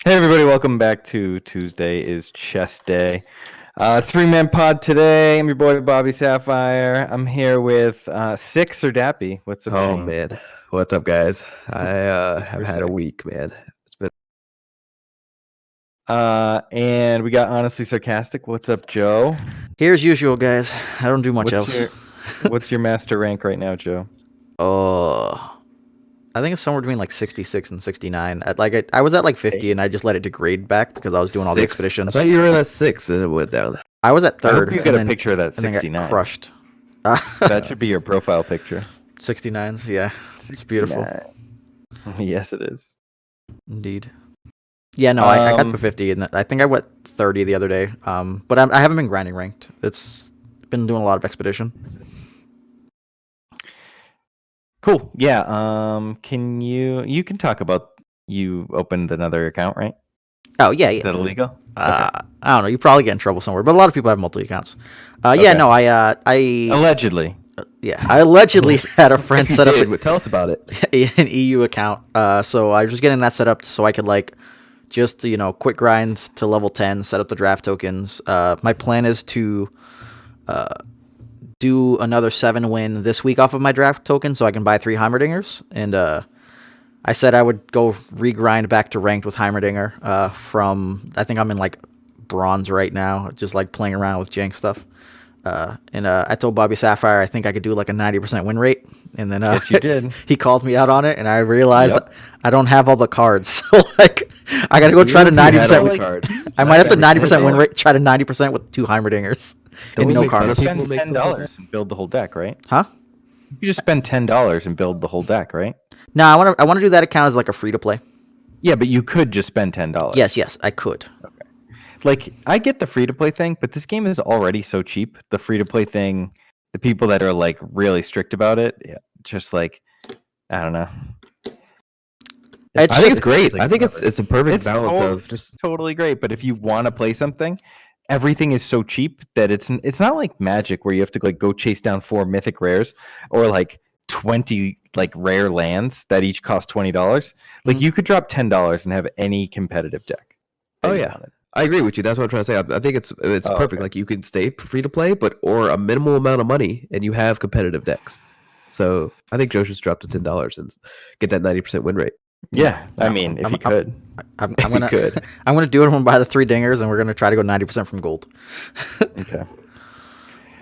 Hey everybody, welcome back to Tuesday is Chess Day. Three-man pod today. I'm your boy Bobby Sapphire. I'm here with Six or Dappy. What's up? Oh gang? man, what's up, guys? I have had a sick. week, man. It's been And we got Honestly Sarcastic. What's up, Joe? Here's usual, guys. I don't do much else. What's your master rank right now, Joe? I think it's somewhere between like 66 and 69. I was at like 50 and I just let it degrade back because I was doing all the six. expeditions. I thought you were at 6 and it went down. I was at I hope third. you get a picture of that and then 69. got crushed. That should be your profile picture. 69s, yeah. It's beautiful. 69. Yes, it is. Indeed. Yeah, no, I got to 50 and I think I went 30 the other day. But I haven't been grinding ranked. It's been doing a lot of expedition. Cool. Yeah. Can you can talk about you opened another account, right? Oh, yeah. Is that illegal? Okay. I don't know. You probably get in trouble somewhere, but a lot of people have multi accounts. Okay. Yeah, no, I Allegedly. I allegedly had a friend set up. Tell us about it. An EU account. So I was just getting that set up so I could just quick grind to level 10, set up the draft tokens. My plan is to do another 7-win this week off of my draft token so I can buy 3 Heimerdingers. And I said I would go regrind back to ranked with Heimerdinger from, I think I'm in bronze right now, just playing around with jank stuff. And I told Bobby Sapphire I think I could do a 90% win rate. And then yes, you did. He called me out on it, and I realized I don't have all the cards. So I got to go try to 90%. I might have to 90% win rate, try to 90% with 2 Heimerdingers and no cards. You spend $10 and build the whole deck, right? Huh? You just spend $10 and build the whole deck, right? No, I want to do that account as a free to play. Yeah, but you could just spend $10. Yes, I could. Okay. I get the free to play thing, but this game is already so cheap. The free to play thing, the people that are really strict about it, just I don't know. I think it's great. I think it's a perfect balance of just totally great. But if you want to play something, everything is so cheap that it's not like Magic where you have to go chase down 4 mythic rares or 20 rare lands that each cost $20. You could drop $10 and have any competitive deck. Oh yeah. I agree with you. That's what I'm trying to say. I think it's perfect. Okay. You can stay free to play, or a minimal amount of money, and you have competitive decks. So I think Joe should drop to $10 and get that 90% win rate. Yeah, I mean, if you could. I'm gonna do it. I'm gonna buy the 3 dingers, and we're gonna try to go 90% from gold. Okay.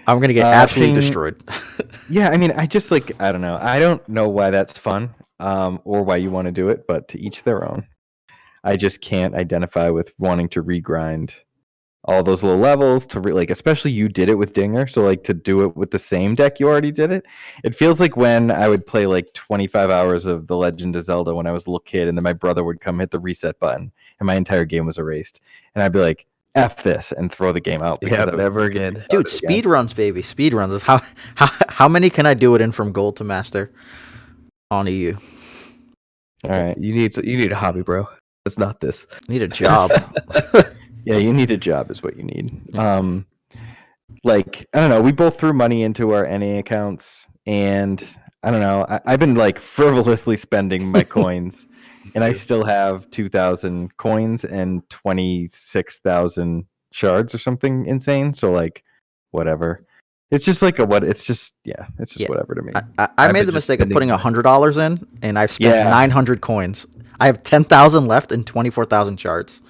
I'm gonna get absolutely destroyed. Yeah, I mean, I just I don't know. I don't know why that's fun, or why you want to do it, but to each their own. I just can't identify with wanting to regrind all those low levels to especially you did it with Dinger, so to do it with the same deck you already did it. It feels like when I would play 25 hours of The Legend of Zelda when I was a little kid, and then my brother would come hit the reset button, and my entire game was erased, and I'd be like, "F this," and throw the game out. Yeah, never again, dude. Speed runs, baby. Speed runs is how many can I do it in from gold to master on EU? All right, you need a hobby, bro. It's not this. Need a job. Yeah, you need a job is what you need. I don't know. We both threw money into our NA accounts, and I don't know. I've been frivolously spending my coins, and I still have 2,000 coins and 26,000 shards or something insane. So whatever. It's just it's just whatever to me. I made the mistake of putting $100 in, and I've spent 900 coins. I have 10,000 left and 24,000 shards.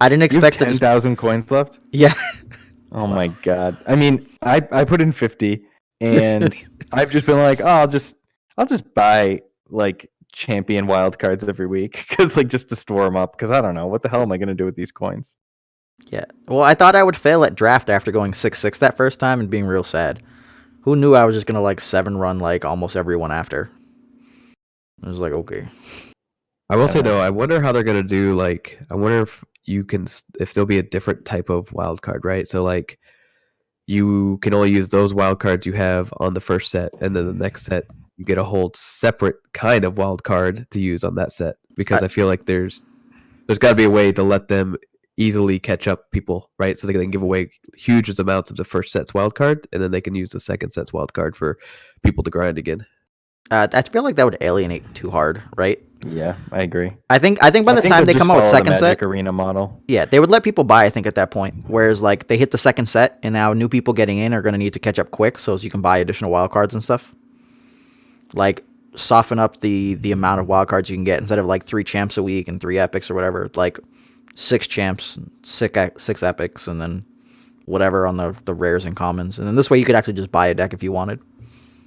I didn't expect 10,000 coins left. Yeah. Oh my god. I mean, I put in 50, and I've just been I'll just buy champion wild cards every week because just to store them up because I don't know what the hell am I gonna do with these coins. Yeah. Well, I thought I would fail at draft after going 6-6 that first time and being real sad. Who knew I was just gonna 7 run almost everyone after? I was okay. I will say though, I wonder how they're gonna do. I wonder if there'll be a different type of wild card, right? So you can only use those wild cards you have on the first set, and then the next set you get a whole separate kind of wild card to use on that set. Because I feel like there's got to be a way to let them easily catch up people, right? So they can give away huge amounts of the first set's wild card, and then they can use the second set's wild card for people to grind again. I feel like that would alienate too hard, right? Yeah, I agree. I think by the time they'll they just come out with follow the second Magic set, Arena model. yeah, they would let people buy, I think, at that point. Whereas, like, they hit the second set, and now new people getting in are going to need to catch up quick, so as you can buy additional wildcards and stuff. Like, soften up the amount of wildcards you can get. Instead of, like, 3 champs a week and 3 epics or whatever, like, 6 champs, 6 epics, and then whatever on the rares and commons. And then this way you could actually just buy a deck if you wanted.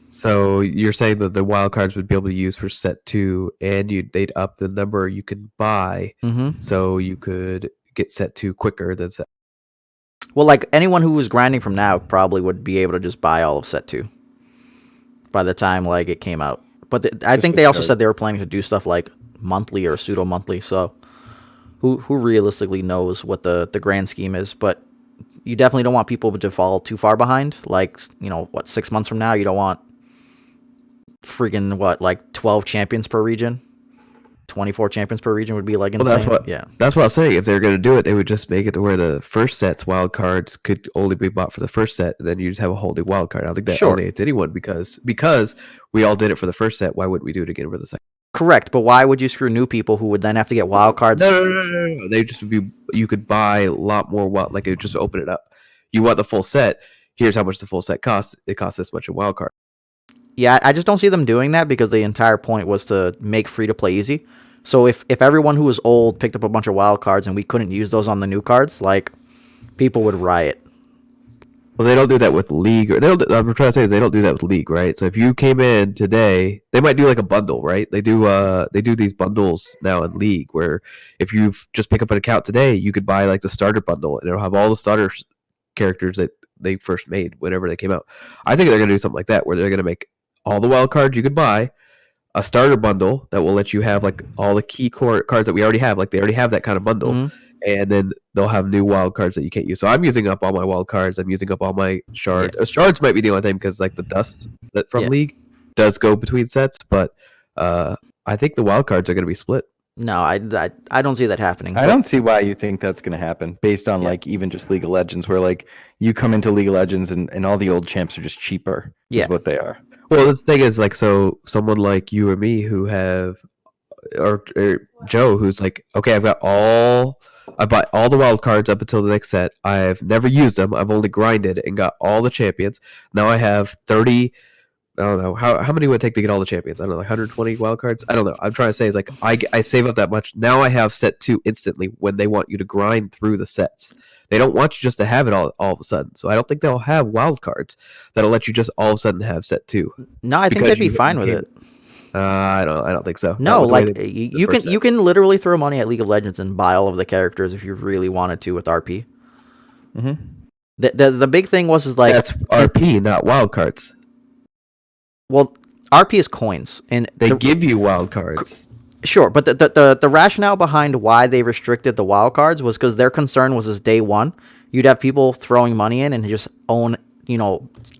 So you're saying that the wild cards would be able to use for set 2, and they'd up the number you can buy, so you could get set 2 quicker than set. Well, like, anyone who was grinding from now probably would be able to just buy all of set 2 by the time, like, it came out. But I think they also said they were planning to do stuff like monthly or pseudo monthly. So who realistically knows what the grand scheme is? But you definitely don't want people to fall too far behind. Like, 6 months from now, you don't want freaking 12 champions per region. 24 champions per region would be like insane. Well, that's what I was saying. If they're going to do it, they would just make it to where the first set's wild cards could only be bought for the first set, and then you just have a whole new wild card. I don't think that alienates anyone because we all did it for the first set. Why would we do it again for the second? Correct, but why would you screw new people who would then have to get wild cards? No. They just would be. You could buy a lot more it would just open it up. You want the full set? Here's how much the full set costs. It costs this much a wild card. Yeah, I just don't see them doing that because the entire point was to make free to play easy. So if everyone who was old picked up a bunch of wild cards and we couldn't use those on the new cards, like, people would riot. Well, they don't do that with League. What I'm trying to say is they don't do that with League, right? So if you came in today, they might do like a bundle, right? They do these bundles now in League where if you just pick up an account today, you could buy like the starter bundle and it'll have all the starter characters that they first made whenever they came out. I think they're going to do something like that where they're going to make all the wild cards you could buy, a starter bundle that will let you have like all the key core cards that we already have. Like they already have that kind of bundle, and then they'll have new wild cards that you can't use. So I'm using up all my wild cards. I'm using up all my shards. Shards might be the only thing because like the dust from League does go between sets, but I think the wild cards are going to be split. No, I don't see that happening. I don't see why you think that's going to happen based on like even just League of Legends, where like you come into League of Legends and all the old champs are just cheaper. Is what they are. Well, the thing is, like, so someone like you or me who have, or Joe, who's like, okay, I bought all the wild cards up until the next set. I've never used them. I've only grinded and got all the champions. Now I have 30. I don't know how many would it take to get all the champions. I don't know, like 120 wild cards. I don't know. I'm trying to say is like I save up that much. Now I have set 2 instantly when they want you to grind through the sets. They don't want you just to have it all of a sudden. So I don't think they'll have wild cards that'll let you just all of a sudden have set 2. No, I think they'd be fine with it. I don't think so. No, like you can literally throw money at League of Legends and buy all of the characters if you really wanted to with RP. The big thing was like that's RP, not wild cards. Well, RP is coins, and they give you wild cards. Sure, but the rationale behind why they restricted the wild cards was because their concern was day one, you'd have people throwing money in and just own,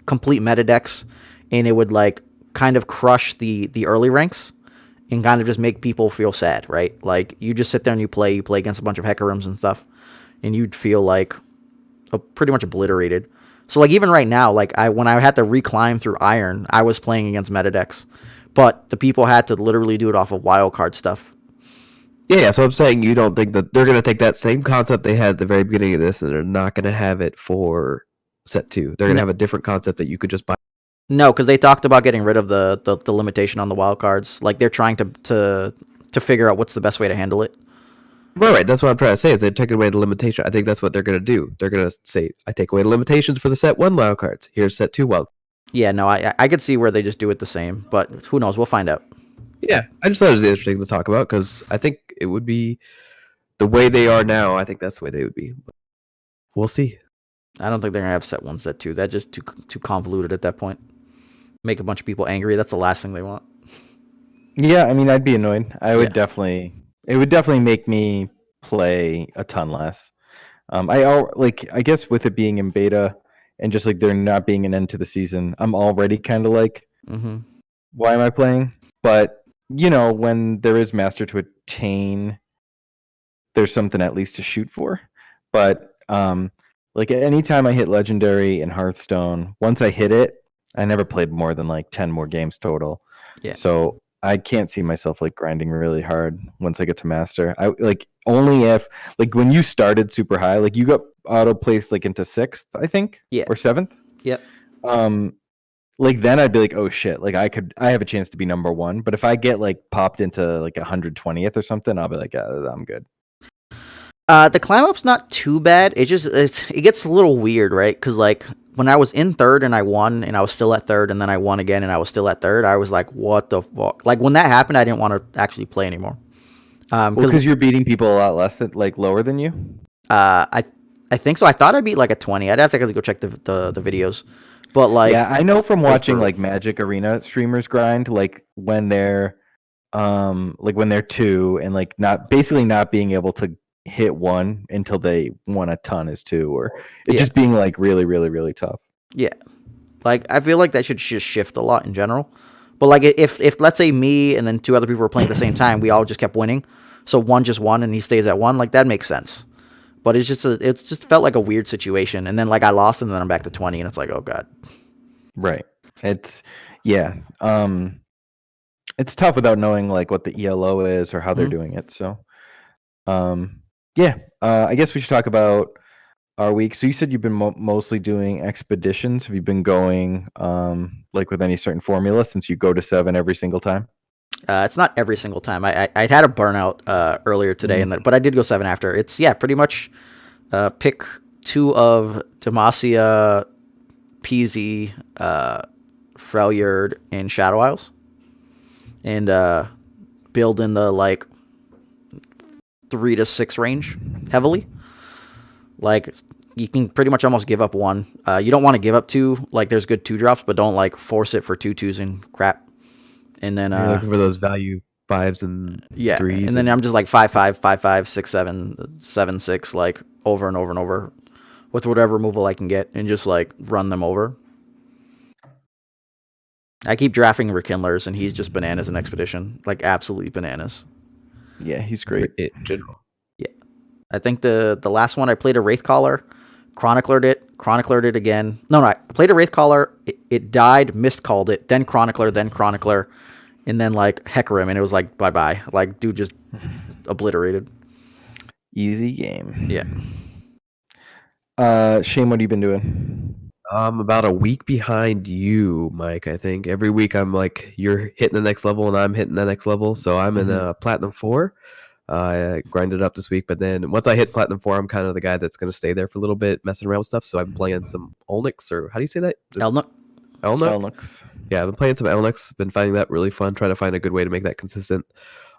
complete meta decks, and it would like kind of crush the early ranks and kind of just make people feel sad, right? Like you just sit there and you play against a bunch of Hecarims and stuff, and you'd feel like pretty much obliterated. So like even right now, like when I had to reclimb through Iron, I was playing against meta decks. But the people had to literally do it off of wild card stuff. Yeah, so I'm saying you don't think that they're going to take that same concept they had at the very beginning of this and they're not going to have it for set 2. They're going to have a different concept that you could just buy. No, because they talked about getting rid of the limitation on the wild cards. Like they're trying to figure out what's the best way to handle it. Right. That's what I'm trying to say is they're taking away the limitation. I think that's what they're going to do. They're going to say, I take away the limitations for the set 1 wild cards. Here's set 2 wild. Yeah, no, I could see where they just do it the same, but who knows? We'll find out. Yeah, I just thought it was interesting to talk about because I think it would be the way they are now. I think that's the way they would be. But we'll see. I don't think they're going to have set 1, set 2. That's just too convoluted at that point. Make a bunch of people angry. That's the last thing they want. Yeah, I mean, I'd be annoyed. It would definitely make me play a ton less. I guess with it being in beta, and just like there not being an end to the season, I'm already kind of like, why am I playing? But, when there is Master to attain, there's something at least to shoot for. But, like anytime I hit Legendary in Hearthstone, once I hit it, I never played more than like 10 more games total. Yeah. So I can't see myself like grinding really hard once I get to master. I like only if like when you started super high, like you got auto placed like into 6th, I think, Yeah. or 7th. Yep. Like then I'd be like, oh shit, like I have a chance to be number 1. But if I get like popped into like 120th or something, I'll be like, I'm good. The climb up's not too bad. It gets a little weird, right? Because like when I was in 3rd and I won, and I was still at 3rd, and then I won again and I was still at 3rd, I was like, what the fuck? Like when that happened, I didn't want to actually play anymore. Because you're beating people a lot less than like lower than you. I think so. I thought I beat like a 20. I'd have to go check the videos, but like Yeah, I know from watching brutal. like Magic Arena streamers grind, like when they're 2 and like not being able to hit 1 until they won a ton is 2, or it Yeah. just being like really, really, really tough. Yeah, like I feel like that should just shift a lot in general. But like if let's say me and then 2 other people were playing at the same time, we all just kept winning. So one just won and he stays at 1, like that makes sense. But it's just felt like a weird situation. And then like I lost and then I'm back to 20 and it's like, oh god. Right. It's yeah. It's tough without knowing like what the ELO is or how they're doing it. So yeah. I guess we should talk about our week. So you said you've been mostly doing expeditions. Have you been going like with any certain formula since you go to 7 every single time? It's not every single time. I had a burnout earlier today, but I did go 7 after. It's pretty much pick 2 of Demacia, PZ, Freljord, and Shadow Isles, and build in the like 3 to 6 range heavily. Like you can pretty much almost give up 1. You don't want to give up 2. Like there's good 2 drops, but don't like force it for 2/2s and crap. And then You're looking for those value 5s and 3s. And then I'm just like 5/5, 5/5, 6/7, 7/6, like over and over and over with whatever removal I can get, and just like run them over. I keep drafting Rekindlers, and he's just bananas in Expedition, like absolutely bananas. Yeah, he's great. in general. Yeah, I think the last one I played a Wraithcaller, chroniclered it again. No, I played a Wraithcaller, it died, miscalled it, then Chronicler, and then like Hecarim, and it was like bye bye. Like dude just obliterated. Easy game. Yeah. Shane, what have you been doing? I'm about a week behind you, Mike. I think every week I'm like, you're hitting the next level and I'm hitting the next level. So I'm in Platinum 4. I grinded up this week, but then once I hit Platinum 4, I'm kind of the guy that's going to stay there for a little bit, messing around with stuff. So I'm playing some Olnix, or how do you say that? Elnux. Yeah, I've been playing some Elnix. Been finding that really fun. Trying to find a good way to make that consistent.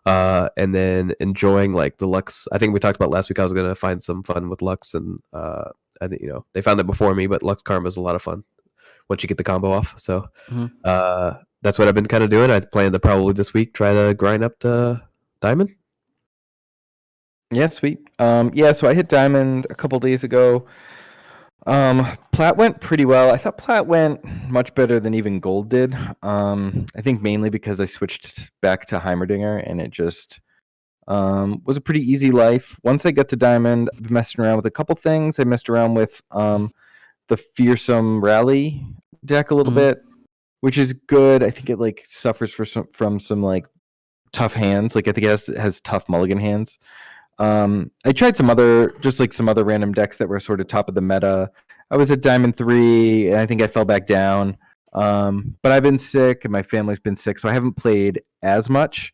And then enjoying like the Lux. I think we talked about last week. I was going to find some fun with Lux, and I think they found it before me. But Lux Karma is a lot of fun once you get the combo off. So that's what I've been kind of doing. I plan to probably this week try to grind up to Diamond. Yeah, sweet. So I hit Diamond a couple days ago. Plat went pretty well. I thought Plat went much better than even Gold did. I think mainly because I switched back to Heimerdinger, and it just was a pretty easy life. Once I got to Diamond, I've been messing around with a couple things. I messed around with the Fearsome Rally deck a little bit, which is good. I think it like suffers from some like tough hands. Like I think it has tough mulligan hands. I tried some other random decks that were sort of top of the meta. I was at Diamond 3, and I think I fell back down. But I've been sick, and my family's been sick, so I haven't played as much.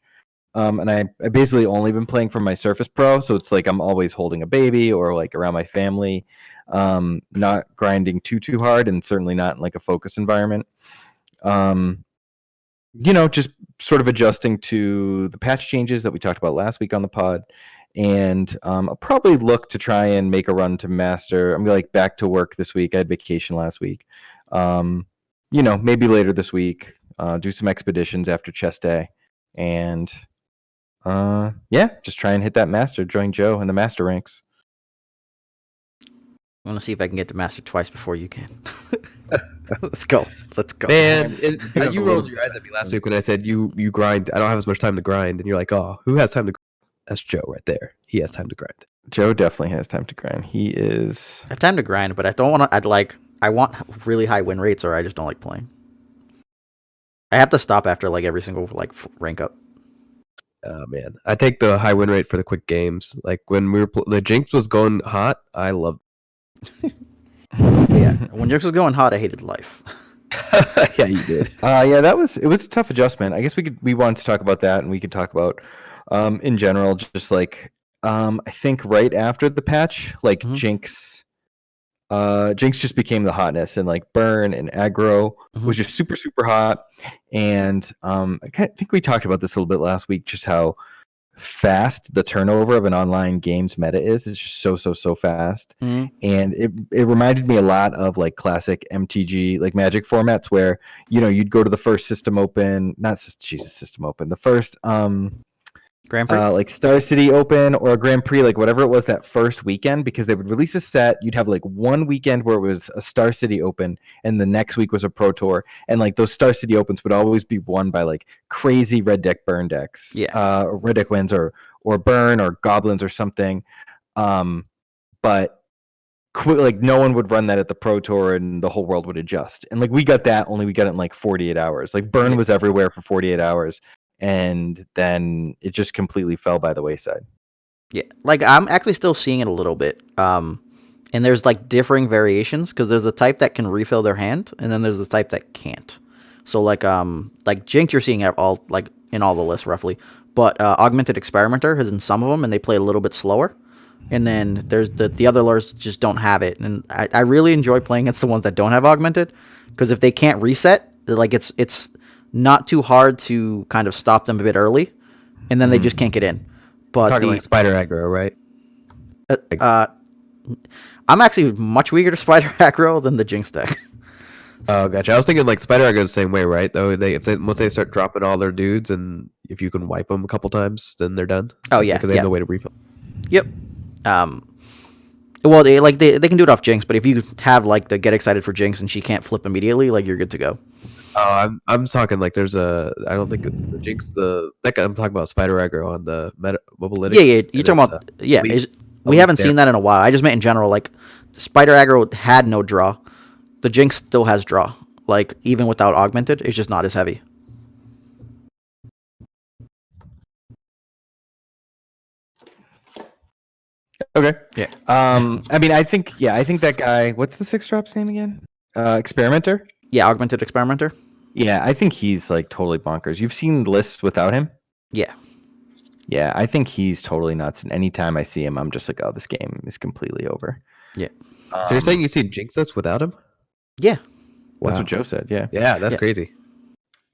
And I basically only been playing from my Surface Pro, so it's like I'm always holding a baby or like around my family, not grinding too hard, and certainly not in like a focus environment. Just sort of adjusting to the patch changes that we talked about last week on the pod. And I'll probably look to try and make a run to master. I'm like back to work this week. I had vacation last week. Maybe later this week, do some expeditions after chest day, and just try and hit that master. Join Joe in the master ranks. I want to see if I can get to master twice before you can. Let's go. Man, you rolled your eyes at me last week when I said you grind. I don't have as much time to grind, and you're like, oh, who has time to grind? That's Joe right there. He has time to grind. Joe definitely has time to grind. I have time to grind, but I don't want to. I want really high win rates, or I just don't like playing. I have to stop after like every single like rank up. Oh man, I take the high win rate for the quick games. Like when we were the Jinx was going hot, I loved. Yeah, when Jinx was going hot, I hated life. Yeah, you did. Yeah, it was a tough adjustment. I guess we wanted to talk about that, and we could talk about in general, just like I think right after the patch, like Mhm. Jinx just became the hotness, and like burn and aggro was just super super hot. And think we talked about this a little bit last week, just how fast the turnover of an online games meta is. It's just so fast. Mhm. And it reminded me a lot of like classic MTG, like Magic formats, where you'd go to the first system open, system open, the first Grand Prix. like Star City Open or a Grand Prix, like whatever it was that first weekend, because they would release a set. You'd have like one weekend where it was a Star City Open, and the next week was a Pro Tour, and like those Star City Opens would always be won by like crazy red deck burn decks, or red deck wins, or burn or goblins or something. But like no one would run that at the Pro Tour, and the whole world would adjust. And like we got that, only we got it in like 48 hours. Like burn was everywhere for 48 hours. And then it just completely fell by the wayside. Yeah, like I'm actually still seeing it a little bit. And there's like differing variations because there's a type that can refill their hand, and then there's the type that can't. So like Jinx, you're seeing it all like in all the lists roughly, but Augmented Experimenter is in some of them, and they play a little bit slower. And then there's the other lures just don't have it, and I really enjoy playing against the ones that don't have Augmented, because if they can't reset, like it's not too hard to kind of stop them a bit early, and then they just can't get in. But Talking like spider aggro, right? I'm actually much weaker to spider aggro than the Jinx deck. Oh, gotcha. I was thinking like spider aggro the same way, right? Though once they start dropping all their dudes, and if you can wipe them a couple times, then they're done. Oh yeah, because they have no way to refill. Yep. Well, they can do it off Jinx, but if you have like the get excited for Jinx and she can't flip immediately, like you're good to go. Oh, I'm talking like there's I don't think the Jinx I'm talking about spider aggro on the Mobalytics. Yeah, you're talking about we haven't seen that in a while. I just meant in general, like spider aggro had no draw. The Jinx still has draw. Like even without Augmented, it's just not as heavy. Okay. Yeah. I mean, I think that guy. What's the 6-drop's name again? Experimenter. Yeah, Augmented Experimenter. Yeah, I think he's like totally bonkers. You've seen lists without him? Yeah. Yeah, I think he's totally nuts. And anytime I see him, I'm just like, oh, this game is completely over. Yeah. So you're saying you see Jinx lists without him? Yeah. That's what Joe said. Yeah. Yeah, that's crazy.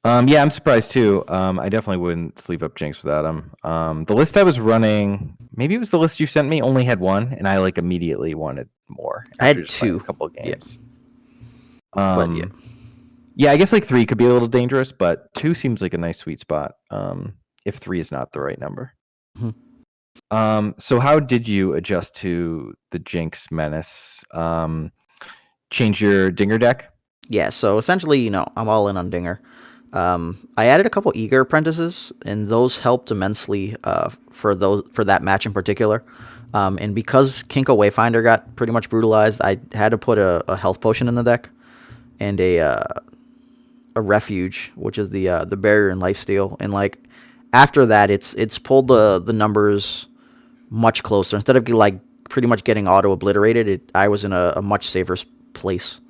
Yeah, I'm surprised too. I definitely wouldn't sleeve up Jinx without him. The list I was running, maybe it was the list you sent me, only had one, and I like immediately wanted more. I had two. A couple of games. But yeah, I guess like 3 could be a little dangerous, but 2 seems like a nice sweet spot. If 3 is not the right number. So how did you adjust to the Jinx menace? Change your Dinger deck? Yeah, so essentially, I'm all in on Dinger. I added a couple Eager Apprentices, and those helped immensely for that match in particular. And because Kinko Wayfinder got pretty much brutalized, I had to put a health potion in the deck and a refuge, which is the barrier and lifesteal. And like after that, it's pulled the numbers much closer. Instead of like pretty much getting auto obliterated, I was in a much safer place.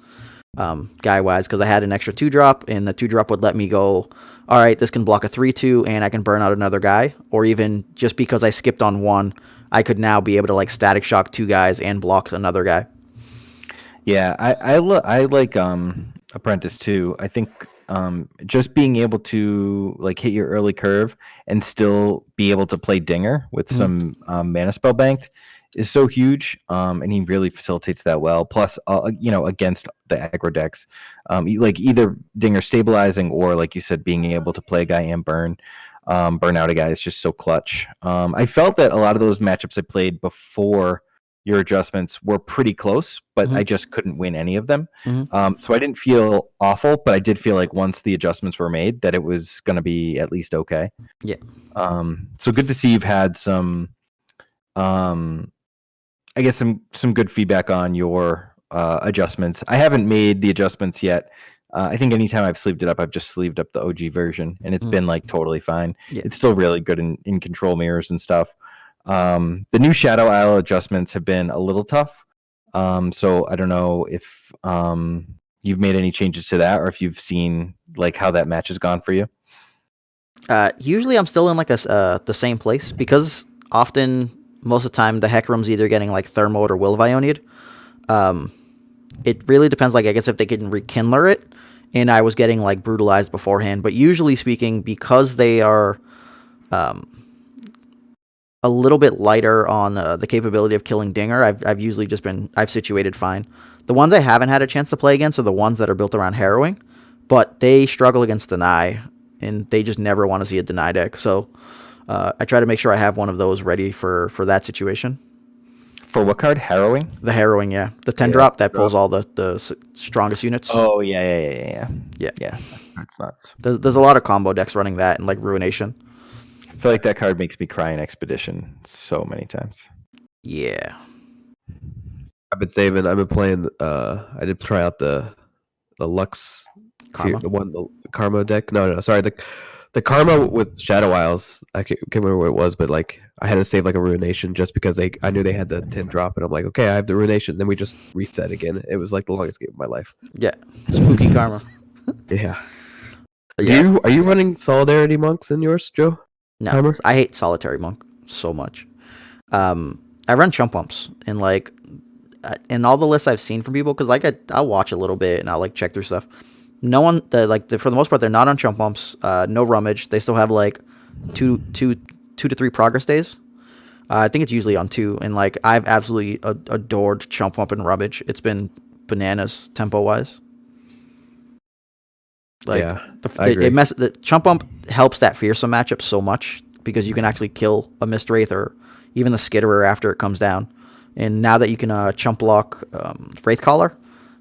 Guy wise, because I had an extra 2-drop, and the 2-drop would let me go, all right, this can block a 3/2 and I can burn out another guy, or even just because I skipped on one, I could now be able to like static shock 2 guys and block another guy. Yeah, I like Apprentice too. I think just being able to like hit your early curve and still be able to play Dinger with some mana spell banked is so huge, and he really facilitates that well. Plus, against the aggro decks, like either Dinger stabilizing or, like you said, being able to play a guy and burn out a guy is just so clutch. I felt that a lot of those matchups I played before your adjustments were pretty close, but I just couldn't win any of them. So I didn't feel awful, but I did feel like once the adjustments were made, that it was going to be at least okay. Yeah. So good to see you've had some. I guess some good feedback on your adjustments. I haven't made the adjustments yet I think anytime I've sleeved it up, I've just sleeved up the OG version, and it's been like totally fine. Yeah. It's still really good in control mirrors and stuff. The new Shadow Isle adjustments have been a little tough. So I don't know if you've made any changes to that, or if you've seen like how that match has gone for you. Usually I'm still in like the same place because often most of the time the Heck Room's either getting like thermoed or will Vionied. It really depends, like I guess if they can rekindler it, and I was getting like brutalized beforehand. But usually speaking, because they are a little bit lighter on the capability of killing Dinger, I've usually just been situated fine. The ones I haven't had a chance to play against are the ones that are built around harrowing, but they struggle against deny, and they just never want to see a deny deck. So I try to make sure I have one of those ready for that situation. For what card? Harrowing? The harrowing, yeah. The 10 drop that pulls all the strongest units. Oh, yeah. Yeah. That's nuts. There's a lot of combo decks running that and like Ruination. I feel like that card makes me cry in Expedition so many times. Yeah. I've been saving. I've been playing. I did try out the Lux Karma? the Karma deck. No, sorry. The Karma with Shadow Isles. I can't remember what it was, but like I had to save like a Ruination just because I knew they had the 10 drop, and I'm like, okay, I have the Ruination. Then we just reset again. It was like the longest game of my life. Yeah. Spooky Karma. Yeah. Yeah. Are you running Solidarity Monks in yours, Joe? No, Heimer? I hate Solitary Monk so much. I run Chump Bumps, and like in all the lists I've seen from people, because like I'll watch a little bit and I'll like check through stuff. No one for the most part they're not on Chump Bumps. No Rummage. They still have like two to three progress days. I think it's usually on 2, and like I've absolutely adored Chump Bump and Rummage. It's been bananas tempo wise. Like, yeah, I agree. The Chump Bump helps that fearsome matchup so much because you can actually kill a Mist Wraith or even the Skitterer after it comes down. And now that you can chump block Wraithcaller,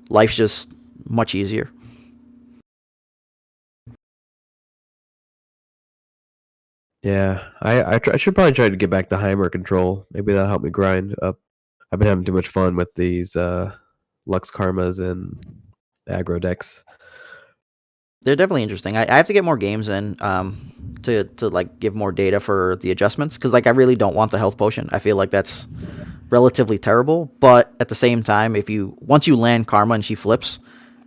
life's just much easier. Yeah, I should probably try to get back to Heimer control. Maybe that'll help me grind up. I've been having too much fun with these Lux Karmas and aggro decks. They're definitely interesting. I have to get more games in to like give more data for the adjustments, because like I really don't want the health potion. I feel like that's relatively terrible, but at the same time, once you land Karma and she flips,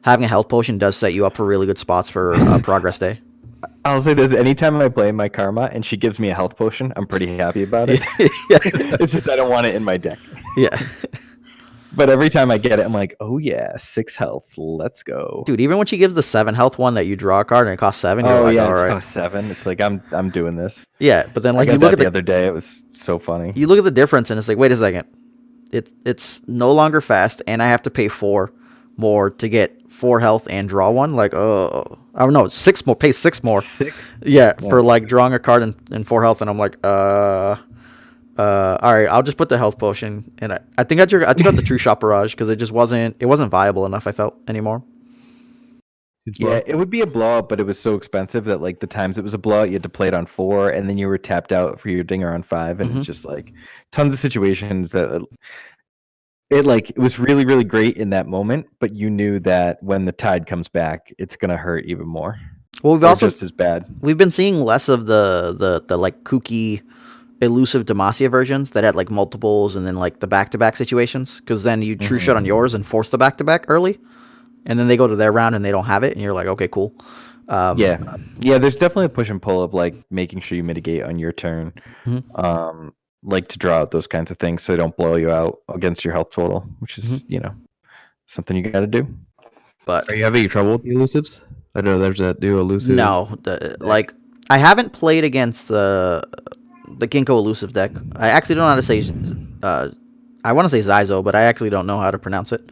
having a health potion does set you up for really good spots for progress day. I'll say this: anytime I play my Karma and she gives me a health potion, I'm pretty happy about it. Yeah. It's just I don't want it in my deck. Yeah. But every time I get it, I'm like, oh yeah, 6 health, let's go. Dude, even when she gives the 7 health one that you draw a card and it costs 7, you're like, all right. It costs 7. It's like I'm doing this. Yeah, but then like I you got look that at the other day, it was so funny. you look at the difference and it's like, wait a second. It's no longer fast, and I have to pay 4 more to get 4 health and draw 1. Like, oh, I don't know, 6 more, pay 6 more. 6? Yeah, for like drawing a card and 4 health, and I'm like, all right, I'll just put the health potion, and I think I took out the True Shot Barrage because it wasn't viable enough, I felt, anymore. Yeah, it would be a blowout, but it was so expensive that like the times it was a blowout, you had to play it on 4, and then you were tapped out for your Dinger on 5, and it's just like tons of situations that it was really, really great in that moment, but you knew that when the tide comes back, it's gonna hurt even more. Well, we've also just as bad. We've been seeing less of the like kooky, elusive Demacia versions that had like multiples and then like the back-to-back situations, because then you True Shot on yours and force the back-to-back early, and then they go to their round and they don't have it, and you're like, okay, cool. Yeah, there's definitely a push and pull of like making sure you mitigate on your turn, like to draw out those kinds of things so they don't blow you out against your health total, which is something you got to do. But are you having trouble with the elusives? I know there's a new elusive. No, like I haven't played against the Ginkgo elusive deck. I actually don't know how to say. I want to say Zyzo, but I actually don't know how to pronounce it.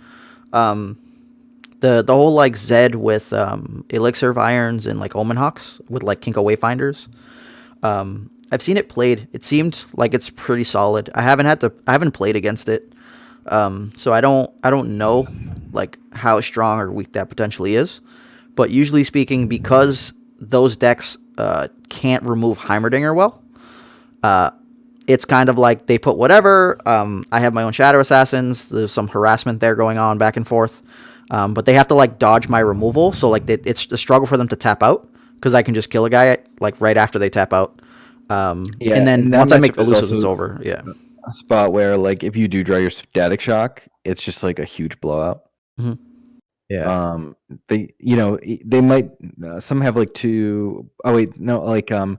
The whole like Zed with Elixir of Irons and like Omen Hawks with like Ginkgo Wayfinders. I've seen it played. It seemed like it's pretty solid. I haven't played against it, so I don't know like how strong or weak that potentially is. But usually speaking, because those decks can't remove Heimerdinger well, it's kind of like they put whatever. I have my own Shadow Assassins. There's some harassment there going on back and forth. But they have to like dodge my removal, so like it's a struggle for them to tap out because I can just kill a guy like right after they tap out. Yeah, And then that once I make matchup is elusives, it's also over. Yeah. a spot where like if you do draw your static shock, it's just like a huge blowout. Mhm. Yeah. They might some have like two oh wait no like I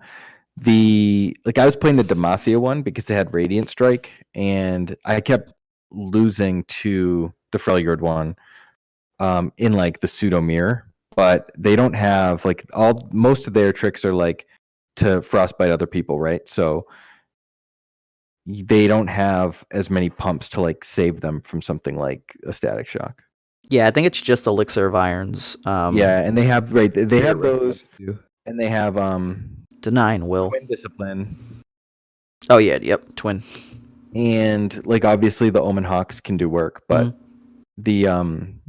was playing the Demacia one because they had Radiant Strike and I kept losing to the Freljord one in like the pseudo mirror, but they don't have like most of their tricks are like to frostbite other people, right? So they don't have as many pumps to like save them from something like a static shock. Yeah, I think it's just Elixir of Irons. Yeah, and they have they have Right, those, too. and they have Denying will. Twin Discipline, Oh yeah, yep, twin. and like obviously the Omen Hawks can do work, but the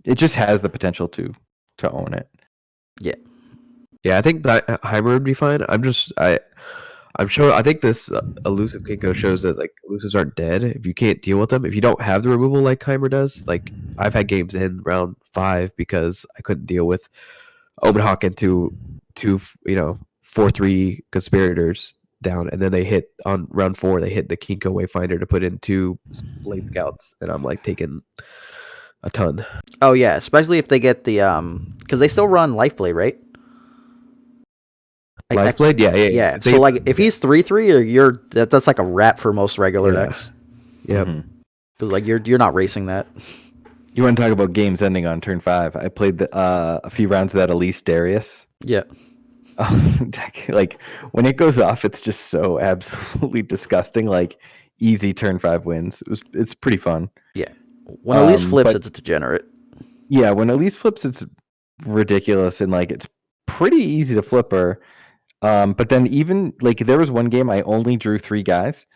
it just has the potential to own it. Yeah. Yeah, I think that Heimer would be fine. I'm sure. I think this elusive Kinko shows that like elusives aren't dead if you can't deal with them. If you don't have the removal like Heimer does, like I've had games in round 5 because I couldn't deal with Omen Hawk into two 4/3 conspirators down, and then they hit on round 4. They hit the Kinko Wayfinder to put in 2 Blade Scouts, and I'm like taking a ton. Oh yeah, especially if they get the because they still run Lifeblade, right? Lifeblade, yeah. So like if he's 3/3, or that's like a wrap for most regular Yeah. decks. Yeah. Because like you're not racing that. You want to talk about games ending on turn 5? I played a few rounds of that Elise Darius. Yeah. Deck. Like when it goes off, it's just so absolutely disgusting. Like easy turn 5 wins. It's pretty fun. Yeah. When Elise flips, but- it's a degenerate. Yeah, when Elise flips, it's ridiculous and like it's pretty easy to flip her. But then even like there was one game I only drew 3 guys,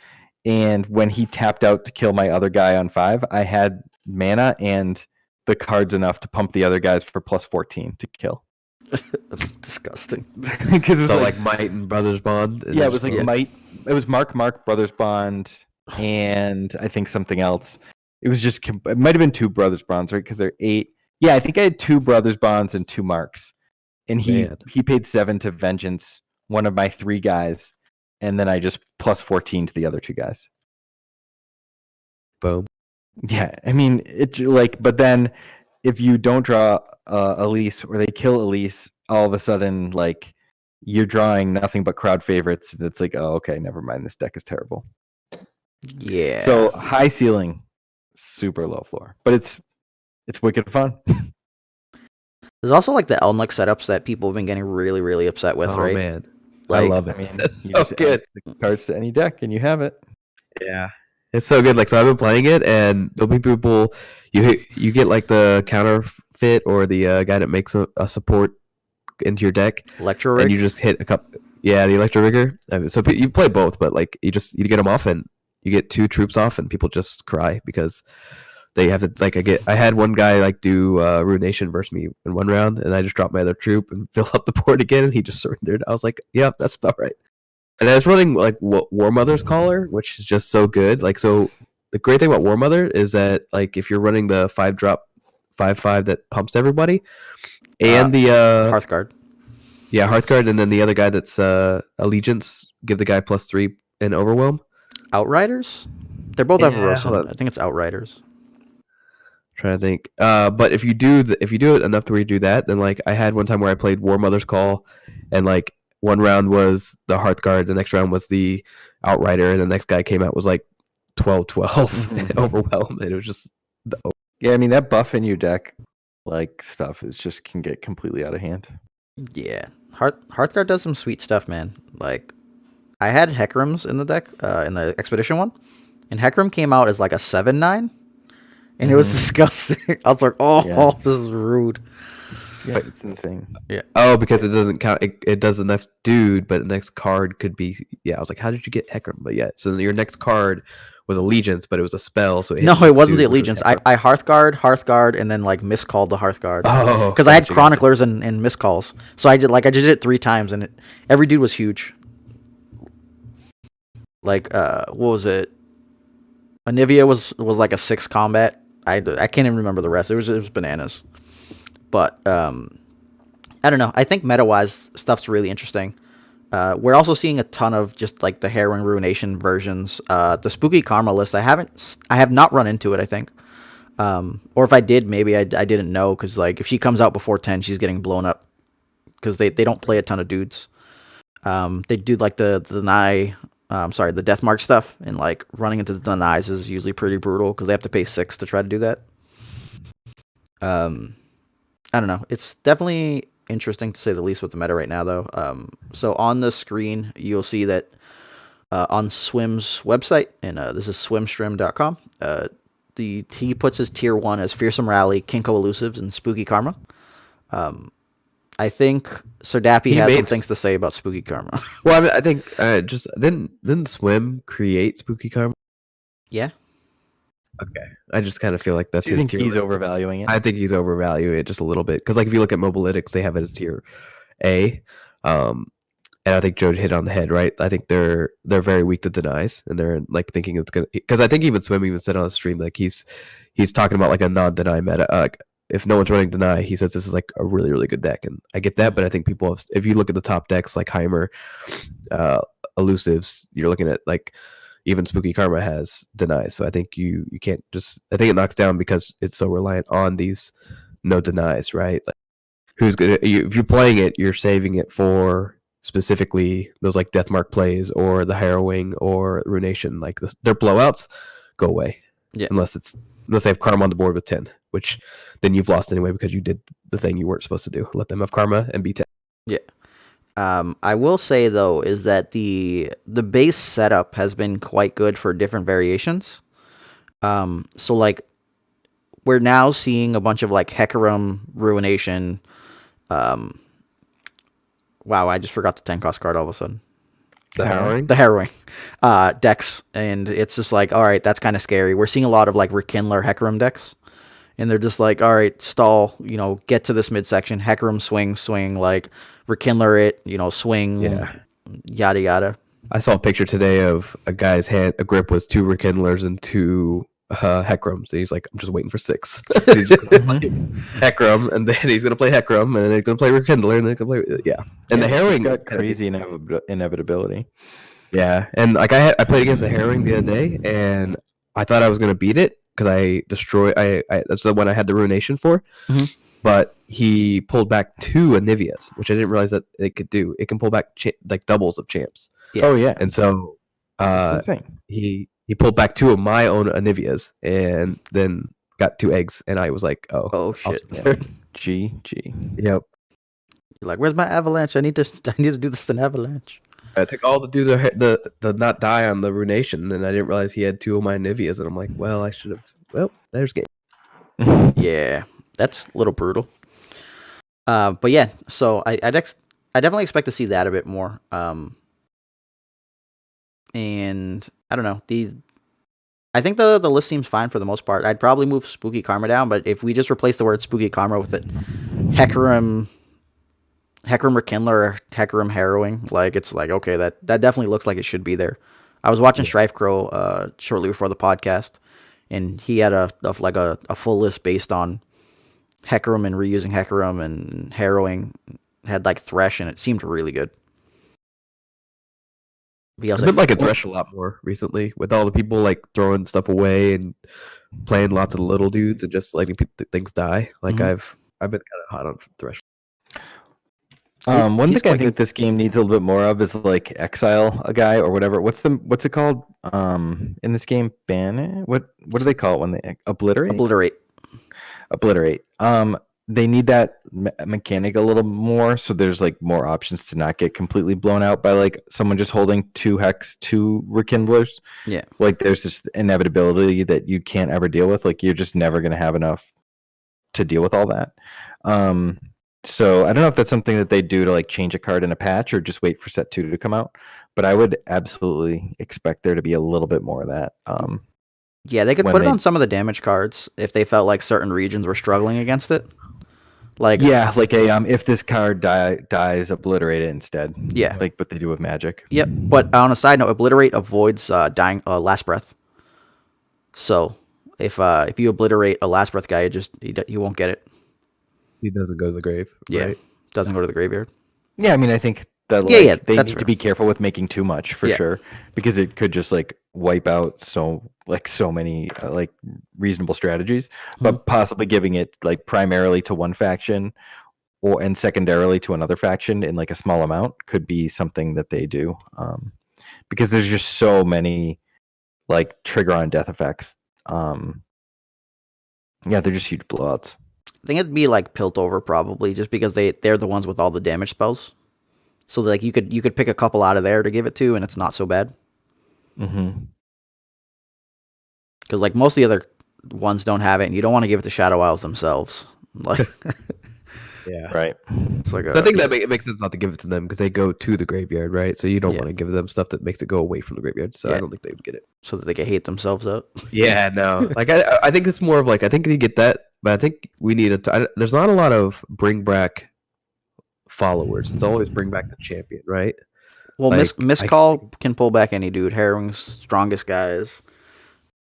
and when he tapped out to kill my other guy on 5, I had mana and the cards enough to pump the other guys for plus 14 to kill. That's disgusting. Because it was So like Might and Brothers Bond. yeah, it was like Yeah. Might. It was Mark Brothers Bond, and I think something else. It was just it might have been 2 Brothers Bonds, right? Because they're 8. Yeah, I think I had 2 Brothers Bonds and 2 Marks, and he paid 7 to Vengeance, one of my 3 guys, and then I just plus 14 to the other 2 guys. Boom. Yeah, I mean it like, but then if you don't draw Elise or they kill Elise, all of a sudden like you're drawing nothing but crowd favorites, and it's like, oh, okay, never mind, this deck is terrible. Yeah. So high ceiling, super low floor, but it's wicked fun. There's also like the Elnuck setups that people have been getting really, really upset with, Oh right? man, Like, I love it. I mean, That's you so just good. add the cards to any deck, and you have it. Yeah, it's so good. Like, so I've been playing it, and there'll be people you get like the counterfeit or the guy that makes a support into your deck, Electro and Rig. you just hit a couple. Yeah, the Electro Rigger. So you play both, but like you get them off, and you get 2 troops off, and people just cry because they have to like I had one guy like do Ruination versus me in one round, and I just dropped my other troop and fill up the board again, and he just surrendered. I was like, yeah, that's about right. And I was running like War Mother's Collar, which is just so good. Like, so the great thing about War Mother is that like if you're running the 5-drop 5/5 that pumps everybody, and the Hearthguard. yeah, Hearthguard, and then the other guy that's Allegiance, give the guy +3 and Overwhelm. Outriders? They're both have Yeah, Erosin. hold on. I think it's Outriders. Trying to think. But if you do it enough to where you do that, then like I had one time where I played War Mother's Call, and like one round was the Hearthguard, the next round was the Outrider, and the next guy came out was like 12/12 Overwhelm, and it was just Yeah, I mean that buff in your deck, like stuff, is just can get completely out of hand. Yeah. Hearthguard does some sweet stuff, man. Like, I had Heckrams in the deck, in the Expedition one, and Heckram came out as like a 7/9, and it was disgusting. I was like, oh, Yeah. this is rude. Yeah, it's insane. oh, because it doesn't count. It does the next dude, but the next card could be. Yeah, I was like, how did you get Heckram? But yeah, so your next card was Allegiance, but it was a spell, so No, hit it wasn't the dude, which was Allegiance. Heckram. I Hearthguard, and then like miscalled the Hearthguard. Oh, Because I had gotcha. Chroniclers and miscalls. So I just did it 3 times, and every dude was huge. Like, what was it? Anivia was like a 6 combat. I can't even remember the rest. It was bananas. But I don't know. I think meta-wise, stuff's really interesting. We're also seeing a ton of just like the Harrowing Ruination versions. The Spooky Karma list, I have not run into it, I think. Or if I did, maybe I didn't know, because like if she comes out before 10, she's getting blown up, because they don't play a ton of dudes. They do like the deny, the death mark stuff, and like running into the denies is usually pretty brutal because they have to pay 6 to try to do that. I don't know. It's definitely interesting to say the least with the meta right now, though. So on the screen, you'll see that on Swim's website, and this is swimstream.com, he puts his tier 1 as Fearsome Rally, Kinko Elusives, and Spooky Karma. I think Sir Dappy has some things to say about Spooky Karma. Well, I mean, I think just didn't Swim create Spooky Karma? Yeah. Okay. I just kind of feel like that's his tier. He's overvaluing it. I think he's overvaluing it just a little bit, because like if you look at Mobalytics, they have it as tier A, and I think Joe hit on the head, right? I think they're very weak to denies, and they're like thinking it's gonna, because I think even Swim even said on the stream like he's talking about like a non-deny meta. Like if no one's running deny, he says this is like a really really good deck, and I get that, but I think people have, if you look at the top decks like Heimer, Elusives, you're looking at like even Spooky Karma has denies, so I think you can't just, I think it knocks down because it's so reliant on these no denies, right? Like, who's gonna, if you're playing it, you're saving it for specifically those like Deathmark plays or the Harrowing or Ruination, like their blowouts go away. Yeah. Unless they have Karma on the board with 10, which then you've lost anyway because you did the thing you weren't supposed to do. Let them have Karma and be 10. Yeah. I will say though is that the base setup has been quite good for different variations. So like we're now seeing a bunch of like Hecarim, Ruination. Wow, I just forgot the 10 cost card all of a sudden. The Harrowing? The Harrowing decks, and it's just like, all right, that's kind of scary. We're seeing a lot of like Rekindler Hecarim decks, and they're just like, all right, stall, get to this midsection, Hecarim swing, like Rekindler it, swing, yada yada. I saw a picture today of a guy's hand. A grip was 2 Rekindlers and 2 Heckrums. And he's like, I'm just waiting for 6. He's just gonna play Heckram, and then he's gonna play Heckram, and then he's gonna play Rekindler, and then he's gonna play And the Harrowing got crazy inevitability. Yeah, and like I played against the Harrowing the other day, and I thought I was gonna beat it because I destroyed. I that's the one I had the Ruination for. Mm-hmm. But he pulled back 2 Anivias, which I didn't realize that it could do. It can pull back like doubles of champs. Yeah. Oh yeah, and so he pulled back 2 of my own Anivias, and then got 2 eggs, and I was like, oh shit, GG. Yep. You're like, where's my avalanche? I need to do this in avalanche. I took all to do the not die on the Ruination, and I didn't realize he had 2 of my Niveas, and I'm like, well, I should have. Well, there's game. Yeah, that's a little brutal. But yeah, so I definitely expect to see that a bit more. And I don't know, I think the list seems fine for the most part. I'd probably move Spooky Karma down, but if we just replace the word Spooky Karma with it, Hecarim Rekindler, or Hecarim Harrowing, like it's like, okay, that definitely looks like it should be there. I was watching Strife Crow shortly before the podcast, and he had a full list based on Hecarim and reusing Hecarim and Harrowing. Had like Thresh, and it seemed really good. I've been like a Thresh a lot more recently, with all the people like throwing stuff away and playing lots of little dudes and just letting things die. Like I've been kind of hot on Thresh. One thing I think this game needs a little bit more of is like exile a guy or whatever. What's it called? In this game, ban it. What do they call it when they obliterate? Obliterate. They need that mechanic a little more, so there's like more options to not get completely blown out by like someone just holding 2 Hex, 2 Rekindlers. Yeah. Like there's this inevitability that you can't ever deal with. Like you're just never gonna have enough to deal with all that. So I don't know if that's something that they do to like change a card in a patch or just wait for set 2 to come out. But I would absolutely expect there to be a little bit more of that. Yeah, they could put it on some of the damage cards if they felt like certain regions were struggling against it. Like if this card dies, obliterate it instead. Yeah, like what they do with Magic. Yep, but on a side note, obliterate avoids dying last breath. So if you obliterate a last breath guy, you won't get it. He doesn't go to the grave. Yeah, Right? doesn't go to the graveyard. Yeah, I mean, I think that Yeah, yeah, they that's need fair. to be careful with making too much for Yeah. sure, because it could just like wipe out so many like reasonable strategies. But possibly giving it like primarily to one faction and secondarily to another faction in like a small amount could be something that they do, because there's just so many like trigger on death effects. Yeah, they're just huge blowouts. I think it'd be like Piltover probably, just because they're the ones with all the damage spells. So like you could pick a couple out of there to give it to, and it's not so bad. Mm-hmm. Because like most of the other ones don't have it, and you don't want to give it to Shadow Isles themselves. Like Yeah. Right. it's like So I think that it makes sense not to give it to them because they go to the graveyard, right? So you don't Yeah. want to give them stuff that makes it go away from the graveyard. So Yeah. I don't think they would get it. so that they can hate themselves out. Yeah, no. Like I think it's more of like I think you get that, but I think we need there's not a lot of bring back followers. It's always bring back the champion, right? Well, Like, Miscall can pull back any dude. Harrowing's strongest guys.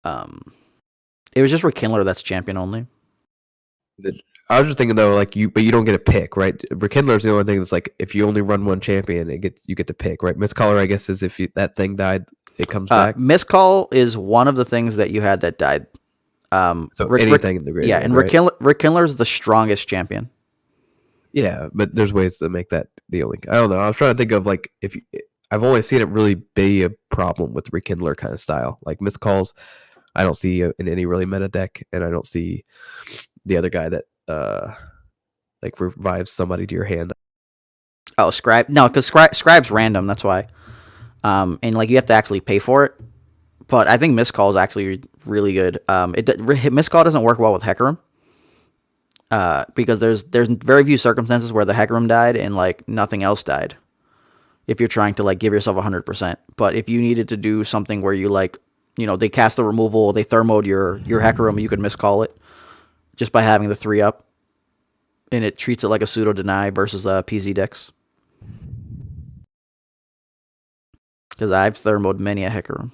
It was just Rekindler that's champion only. I was just thinking though, like but you don't get a pick, right? Rekindler is the only thing that's like if you only run one champion, you get to pick, right? Mistcaller, I guess, is if that thing died, it comes back. Miscall is one of the things that you had that died. So anything in the graveyard. Yeah, and right? Rekindler is the strongest champion. Yeah, but there's ways to make that the only. I don't know. I was trying to think of like I've only seen it really be a problem with Rekindler kind of style, like miscalls. I don't see in any really meta deck, and I don't see the other guy that like revives somebody to your hand. Oh, Scribe. No, because Scribe's random. That's why. And like you have to actually pay for it. But I think Miscall is actually really good. Miscall doesn't work well with Hecarim. Because there's very few circumstances where the Hecarim died and like nothing else died. If you're trying to like give yourself 100%, but if you needed to do something where you like, they cast the removal, they thermoed your Hecarim, you could miscall it just by having the 3-up, and it treats it like a pseudo deny versus PZ decks. Because I've thermoed many a Hecarim.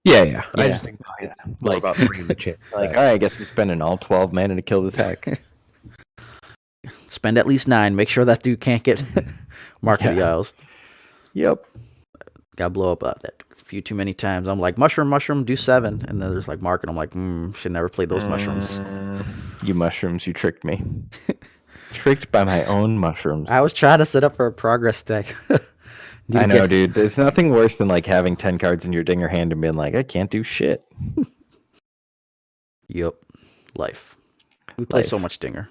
Yeah. I Yeah. just think it's more Like- about bringing the champ. Like, all right, I guess I'm spending all 12 mana to kill this heck. Spend at least 9. Make sure that dude can't get Mark of the Isles. Yep. Got to blow up that a few too many times. I'm like, mushroom, do 7. And then there's like Mark, and I'm like, should never play those mushrooms. You mushrooms, you tricked me. Tricked by my own mushrooms. I was trying to set up for a progress deck. I know, dude. There's nothing worse than like having 10 cards in your dinger hand and being like, I can't do shit. Yep. Life. We play Life. so much Dinger.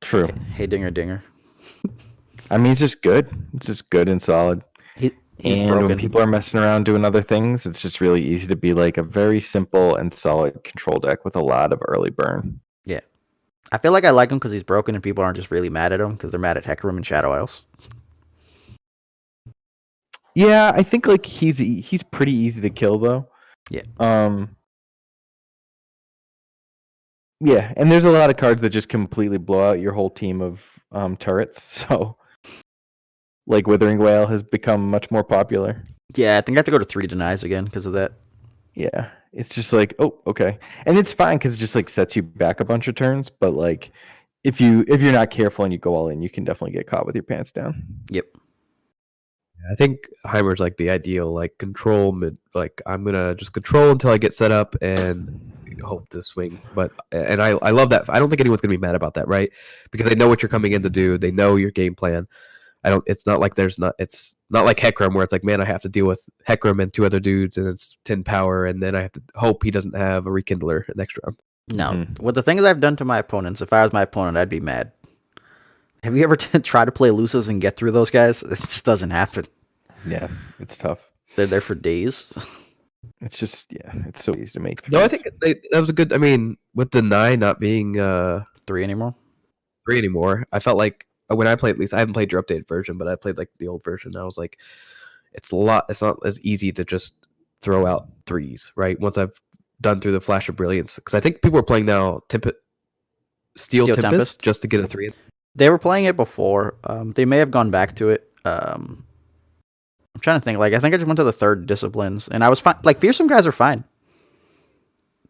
True. Hey, Dinger. I mean, it's just good. It's just good and solid. He's And broken. when people are messing around doing other things, it's just really easy to be like a very simple and solid control deck with a lot of early burn. Yeah. I feel like I like him because he's broken and people aren't just really mad at him because they're mad at Hecarim and Shadow Isles. Yeah, I think like he's pretty easy to kill though. Yeah. Yeah, and there's a lot of cards that just completely blow out your whole team of turrets. So, like Withering Wail has become much more popular. Yeah, I think I have to go to 3 denies again because of that. Yeah, it's just like, oh, okay, and it's fine because it just like sets you back a bunch of turns. But like, if you're not careful and you go all in, you can definitely get caught with your pants down. Yep. I think Heimer's like the ideal like control mid. Like I'm gonna just control until I get set up and hope to swing. But I love that. I don't think anyone's gonna be mad about that, right? Because they know what you're coming in to do. They know your game plan. It's not like it's not like Hecarim where it's like, man, I have to deal with Hecarim and 2 other dudes and it's 10 power and then I have to hope he doesn't have a Rekindler next round. No. With the things I've done to my opponents, if I was my opponent, I'd be mad. Have you ever tried to play elusives and get through those guys? It just doesn't happen. Yeah, it's tough. They're there for days. It's just it's so easy to make. No, I think that was a good. I mean, with the 9 not being 3 anymore. 3 anymore, I felt like when I played, at least I haven't played your updated version, but I played like the old version. I was like, it's not as easy to just throw out 3s, right? Once I've done through the flash of brilliance, because I think people are playing now Steel Tempest just to get a 3. They were playing it before. They may have gone back to it. I'm trying to think. Like, I think I just went to the 3rd disciplines, and I was fine. Like, fearsome guys are fine.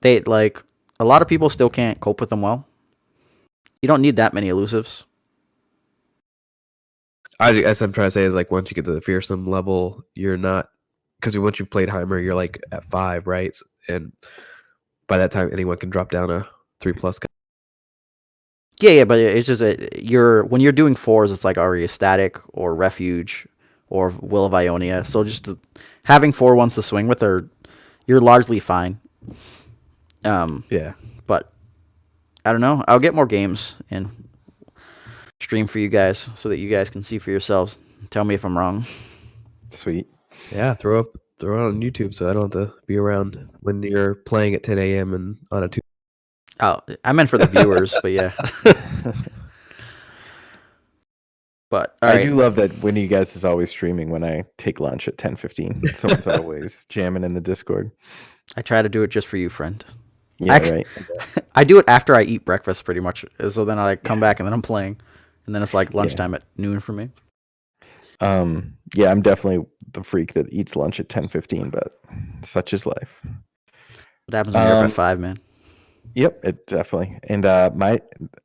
They like a lot of people still can't cope with them well. You don't need that many elusives. I guess I'm trying to say is like once you get to the fearsome level, you're not because once you've played Heimer, you're like at 5, right? And by that time, anyone can drop down a 3+ guy. Yeah, but it's just when you're doing 4s, it's like already static or refuge or Will of Ionia. So just having 4 ones to swing with you're largely fine. Yeah. But I don't know. I'll get more games and stream for you guys so that you guys can see for yourselves. Tell me if I'm wrong. Sweet. Yeah, throw it on YouTube so I don't have to be around when you're playing at 10 a.m. and on a Tuesday. Oh, I meant for the viewers, but yeah. But all right. I do love that when you guys is always streaming when I take lunch at 10:15. Someone's always jamming in the Discord. I try to do it just for you, friend. Yeah, right. I do it after I eat breakfast, pretty much. So then I come back and then I'm playing, and then it's like lunchtime at noon for me. Yeah, I'm definitely the freak that eats lunch at 10:15, but such is life. What happens when you're up at 5, man? Yep, it definitely. And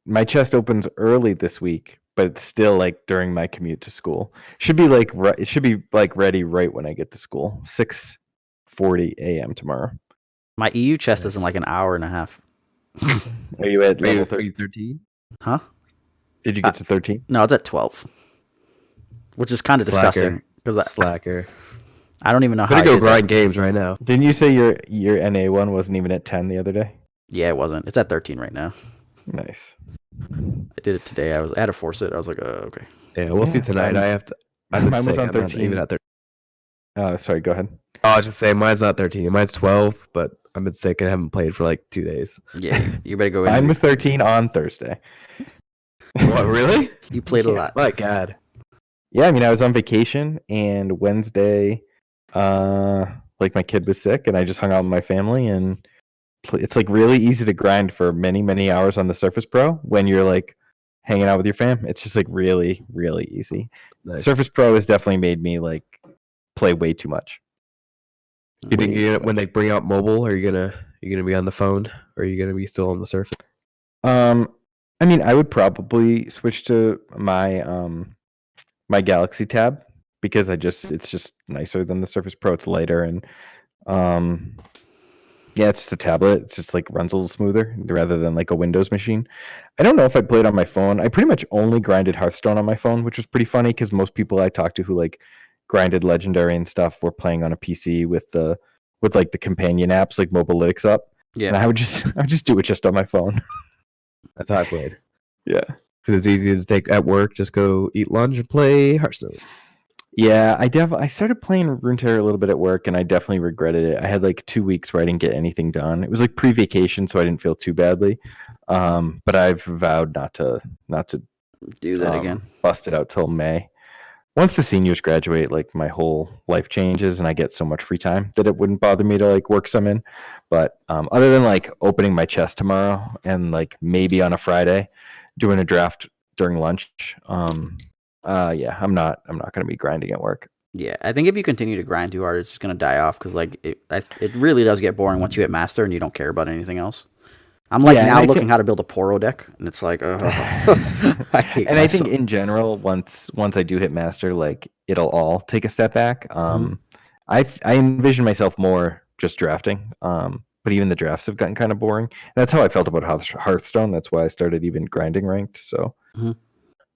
my chest opens early this week, but it's still like during my commute to school. It should be like ready right when I get to school. 6:40 a.m. tomorrow. My EU chest is in like an hour and a half. Are you at level 13? Huh? Did you get to 13? No, it's at 12, which is kind of disgusting because Slacker. I don't even know how. Better go grind games right now. Didn't you say your NA one wasn't even at 10 the other day? Yeah, it wasn't. It's at 13 right now. Nice. I did it today. I had to force it. I was like, okay. Yeah, we'll see tonight. Mine was on 13. Even at 13. Sorry, go ahead. I'll just say mine's not 13. Mine's 12, but I've been sick and haven't played for like 2 days. Yeah, you better go in. Mine was 13 on Thursday. What, really? You played a lot. My God. Yeah, I mean, I was on vacation, and Wednesday, like my kid was sick, and I just hung out with my family, and it's like really easy to grind for many, many hours on the Surface Pro when you're like hanging out with your fam. It's just like really, really easy. Nice. Surface Pro has definitely made me like play way too much. You think when they bring out mobile, are you gonna be on the phone, or are you gonna be still on the Surface? I mean, I would probably switch to my my Galaxy Tab because it's just nicer than the Surface Pro. It's lighter and yeah, it's just a tablet. It's just like runs a little smoother rather than like a Windows machine. I don't know if I played on my phone. I pretty much only grinded Hearthstone on my phone, which was pretty funny because most people I talked to who like grinded Legendary and stuff were playing on a PC with like the companion apps like Mobalytics up. Yeah, and I would just do it just on my phone. That's how I played. Yeah, because it's easy to take at work. Just go eat lunch and play Hearthstone. Yeah, I started playing Runeterra a little bit at work, and I definitely regretted it. I had like 2 weeks where I didn't get anything done. It was like pre-vacation, so I didn't feel too badly. But I've vowed not to do that again. Bust it out till May. Once the seniors graduate, like my whole life changes, and I get so much free time that it wouldn't bother me to like work some in. But other than like opening my chest tomorrow and like maybe on a Friday, doing a draft during lunch. Yeah, I'm not going to be grinding at work. Yeah, I think if you continue to grind too hard, it's just going to die off because like it really does get boring once you hit master and you don't care about anything else. I'm like now looking how to build a Poro deck, and it's like, I hate and myself. I think in general, once I do hit master, like it'll all take a step back. I envision myself more just drafting. But even the drafts have gotten kind of boring. And that's how I felt about Hearthstone. That's why I started even grinding ranked. So.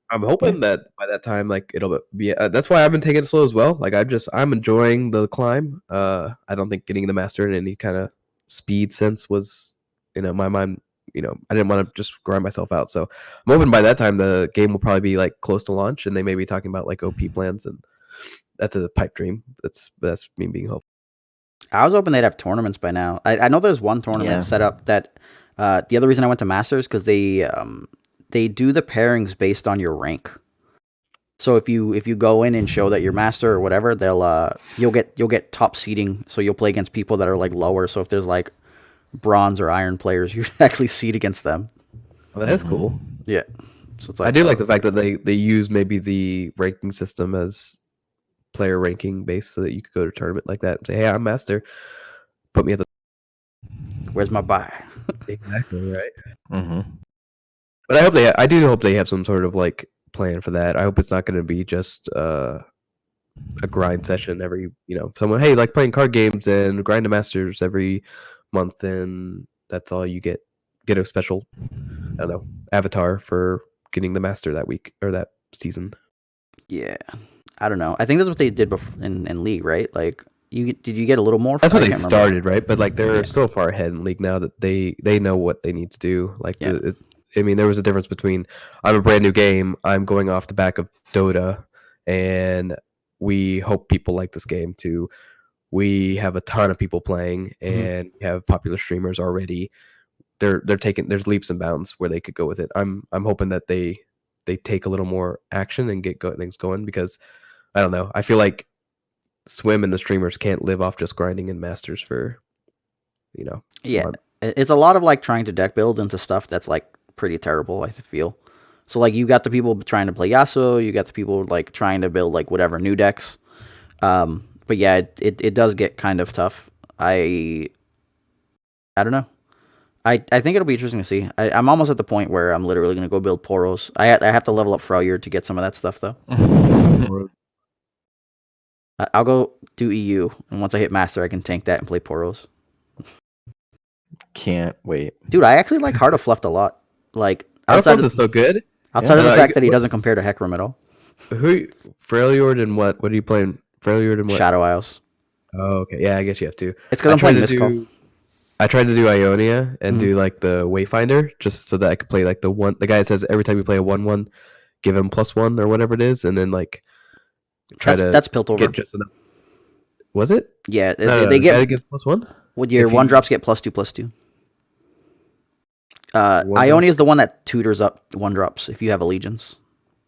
I'm hoping that by that time, like it'll be. That's why I've been taking it slow as well. Like I'm enjoying the climb. I don't think getting the master in any kind of speed sense was, my mind. I didn't want to just grind myself out. So I'm hoping by that time the game will probably be like close to launch, and they may be talking about like OP plans, and that's a pipe dream. That's me being hopeful. I was hoping they'd have tournaments by now. I know there's one tournament set up that. The other reason I went to Masters because they do the pairings based on your rank. So if you go in and show that you're master or whatever, you'll get top seeding. So you'll play against people that are like lower. So if there's like bronze or iron players, you actually seed against them. Well, that is cool. Yeah. So it's like, I do like the fact that they use maybe the ranking system as player ranking base so that you could go to a tournament like that and say, hey, I'm master. Put me at the. Where's my buy? Exactly right. But I do hope they have some sort of like plan for that. I hope it's not going to be just a grind session every, someone, hey, like playing card games and grind to masters every month, and that's all you get. Get a special, I don't know, avatar for getting the master that week or that season. Yeah, I don't know. I think that's what they did before in League, right? Like, did you get a little more? That's what I they can't remember. started, right? But like they're so far ahead in League now that they know what they need to do. Like there was a difference between I'm a brand new game, I'm going off the back of Dota, and we hope people like this game too. We have a ton of people playing, and we have popular streamers already. They're taking, there's leaps and bounds where they could go with it. I'm hoping that they take a little more action and get things going, because I don't know. I feel like Swim and the streamers can't live off just grinding in masters for, Yeah, it's a lot of like trying to deck build into stuff that's like pretty terrible, I feel. So like you got the people trying to play Yasuo, you got the people like trying to build like whatever new decks. But yeah, it does get kind of tough. I don't know. I think it'll be interesting to see. I'm almost at the point where I'm literally going to go build Poros. I have to level up Freljord to get some of that stuff though. I'll go do EU, and once I hit Master, I can tank that and play Poros. Can't wait. Dude, I actually like Heart of Fluft a lot. Like, outside is so good. Outside of the fact that he doesn't compare to Hecarim at all. Freljord and what? What are you playing? Freljord and what? Shadow Isles. Oh, okay. Yeah, I guess you have to. It's because I'm playing Mistcall. I tried to do Ionia and do like the Wayfinder, just so that I could play like the guy that says every time you play a 1/1, give him +1 or whatever it is, and then like that's Piltover. Get just enough. Was it? Yeah, they get +1. Would your 1-drops get +2/+2? Ionia is the one that tutors up 1-drops if you have Allegiance.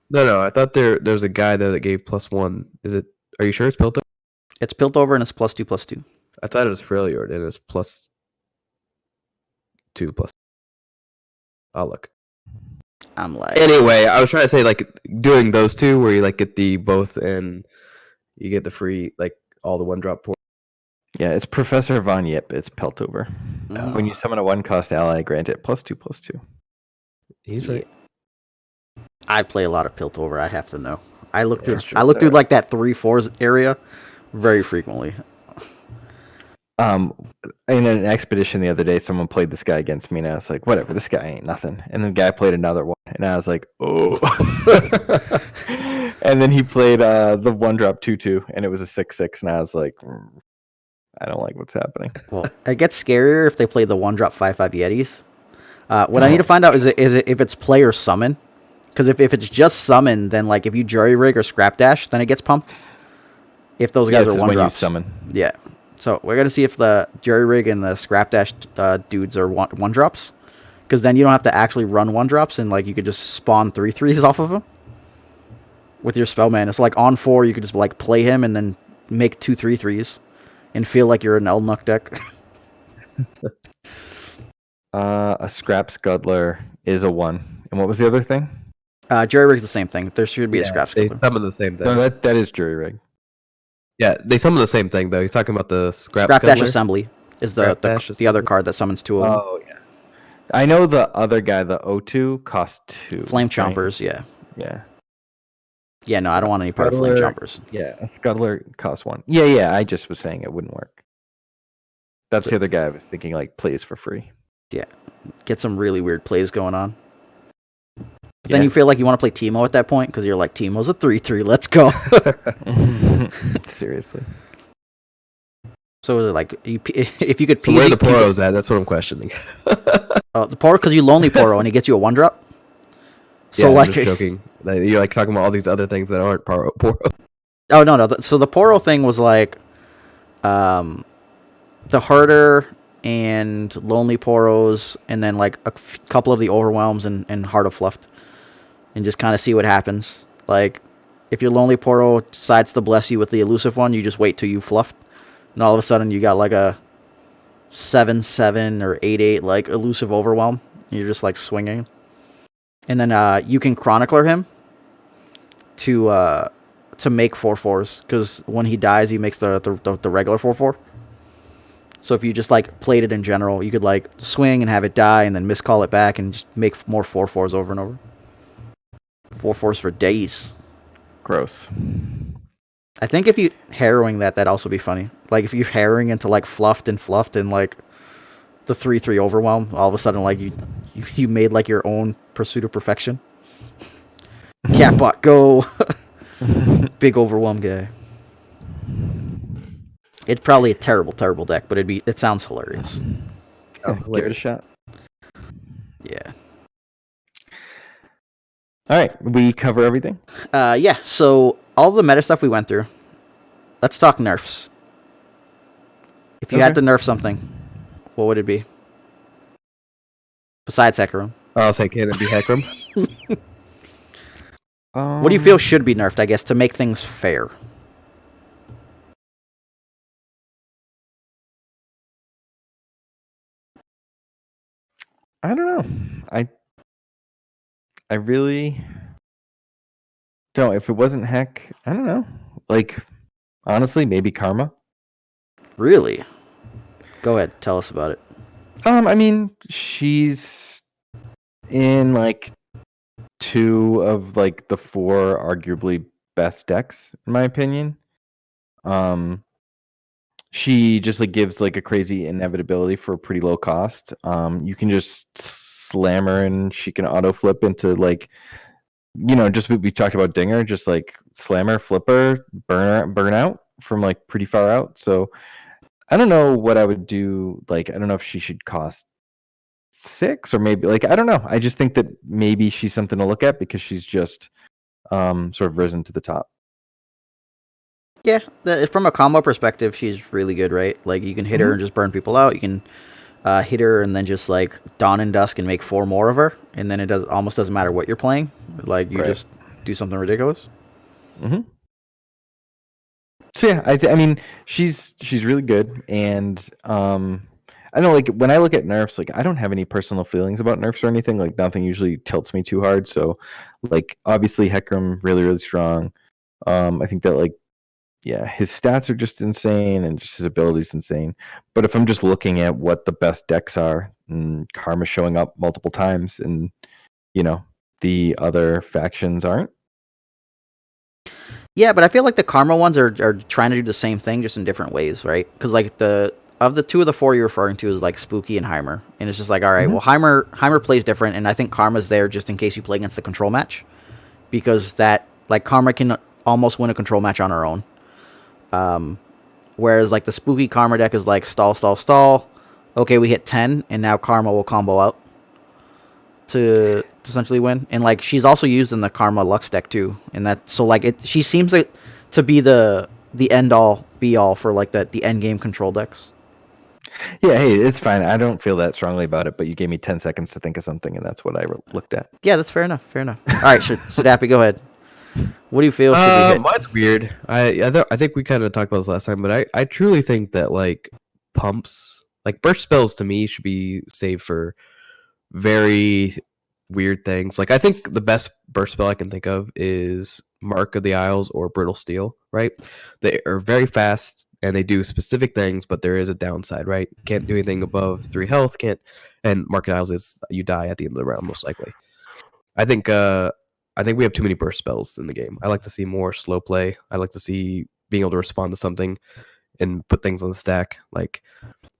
No. I thought there's a guy there that gave +1. Is it? Are you sure it's Piltover? It's Piltover and it's +2/+2. I thought it was Freljord and it's +2/+. I'll look. I'm like. Anyway, I was trying to say like doing those two where you like get the both and you get the free like all the 1-drop port. Yeah, it's Professor Von Yip. It's Peltover. When you summon a 1-cost ally, grant it +2/+2. He's right. I play a lot of Piltover. I have to know. I look through like that 3/4 area very frequently. In an expedition the other day, someone played this guy against me, and I was like, "Whatever, this guy ain't nothing." And the guy played another one, and I was like, "Oh." And then he played the 1-drop 2/2, and it was a 6/6, and I was like, I don't like what's happening. Well, it gets scarier if they play the 1-drop 5/5 Yetis. What I need to find out is if it's play or summon. Because if it's just summon, then like if you jury rig or scrap dash, then it gets pumped. If those guys are 1-drops. Summon. Yeah. So we're gonna see if the jury rig and the scrap dash dudes are 1-drops. Because then you don't have to actually run 1-drops, and like you could just spawn 3/3s off of them with your spellman. It's like on 4, you could just like play him and then make 2 3/3s. And feel like you're an Elnuk deck. A Scrap Scuddler is a 1. And what was the other thing? Jury Rig's the same thing. There should be a Scrap Scuddler. They summon the same thing. No, that is Jury Rig. Yeah, they summon the same thing, though. He's talking about the Scrap Dash Assembly is the other card that summons 2 of them. Oh, yeah. I know the other guy, the O2, costs 2. Flame Chompers, yeah. Yeah. Yeah, no, I don't want any part of Flame Chompers. Yeah, a Scuddler costs 1. Yeah, I just was saying it wouldn't work. That's the other guy I was thinking, like, plays for free. Yeah, get some really weird plays going on. But then you feel like you want to play Teemo at that point, because you're like, Teemo's a 3/3, let's go. Seriously. So is it like, if you could... So where are the Poros at? That's what I'm questioning. The Poro, because you lonely Poro, and he gets you a 1-drop? So like, I'm just joking. You're like talking about all these other things that aren't Poro. Oh no. So the Poro thing was like, the harder and lonely Poros, and then like a couple of the overwhelms and Heart of Fluft, and just kind of see what happens. Like, if your lonely Poro decides to bless you with the elusive one, you just wait till you fluffed, and all of a sudden you got like a 7/7 or 8/8 like elusive overwhelm. You're just like swinging. And then you can Chronicler him to make 4/4s, because when he dies, he makes the regular 4/4. So if you just like played it in general, you could like swing and have it die, and then miscall it back and just make more 4/4s over and over. 4/4s for days. Gross. I think if you harrowing that'd also be funny. Like if you're harrowing into like fluffed and like the 3/3 overwhelm, all of a sudden like you made like your own Pursuit of Perfection. Catbot, go! Big overwhelm guy. It's probably a terrible, terrible deck, but it sounds hilarious. Give it a shot. Yeah. All right, we cover everything. Yeah. So all the meta stuff we went through. Let's talk nerfs. If you had to nerf something, what would it be? Besides Hecarim. I'll say, can it be Hecarim? What do you feel should be nerfed, I guess, to make things fair? I don't know. I really don't. If it wasn't Heck, I don't know. Like, honestly, maybe Karma. Really? Go ahead, tell us about it. I mean, she's in like 2 of like the 4 arguably best decks, in my opinion. She just like gives like a crazy inevitability for a pretty low cost. You can just slam her and she can auto flip into like, just we talked about Dinger, just like slammer, flipper, burn out from like pretty far out. So I don't know what I would do. Like, I don't know if she should cost 6 or maybe like, I don't know. I just think that maybe she's something to look at because she's just sort of risen to the top. Yeah, from a combo perspective, she's really good, right? Like, you can hit her and just burn people out. You can hit her and then just, like, Dawn and Dusk and make 4 more of her. And then it almost doesn't matter what you're playing. Like, you just do something ridiculous. Mm-hmm. So, yeah, I mean, she's really good. And I know, like, when I look at nerfs, like, I don't have any personal feelings about nerfs or anything. Like, nothing usually tilts me too hard. So, like, obviously, Hecarim, really, really strong. I think that, like, yeah, his stats are just insane and just his ability's insane. But if I'm just looking at what the best decks are, and Karma's showing up multiple times and, the other factions aren't. Yeah, but I feel like the Karma ones are trying to do the same thing, just in different ways, right? Because, like, of the 2 of the 4 you're referring to is, like, Spooky and Heimer. And it's just like, all right, well, Heimer plays different, and I think Karma's there just in case you play against the control match. Because Karma can almost win a control match on her own. Whereas like the Spooky Karma deck is like stall, stall, stall. Okay, we hit 10, and now Karma will combo out to essentially win. And like she's also used in the Karma Lux deck too. And she seems to be the end all be all for like the end game control decks. Yeah, hey, it's fine. I don't feel that strongly about it, but you gave me 10 seconds to think of something, and that's what I looked at. Yeah, that's fair enough. Fair enough. All right, Sadapi, go ahead. What do you feel should be hit? Mine's weird. I think we kind of talked about this last time, but I truly think that like pumps, like burst spells to me should be saved for very weird things. Like I think the best burst spell I can think of is Mark of the Isles or Brittle Steel, right? They are very fast and they do specific things, but there is a downside, right? Can't do anything above 3 health, and Mark of the Isles is you die at the end of the round most likely. I think we have too many burst spells in the game. I like to see more slow play. I like to see being able to respond to something and put things on the stack. Like,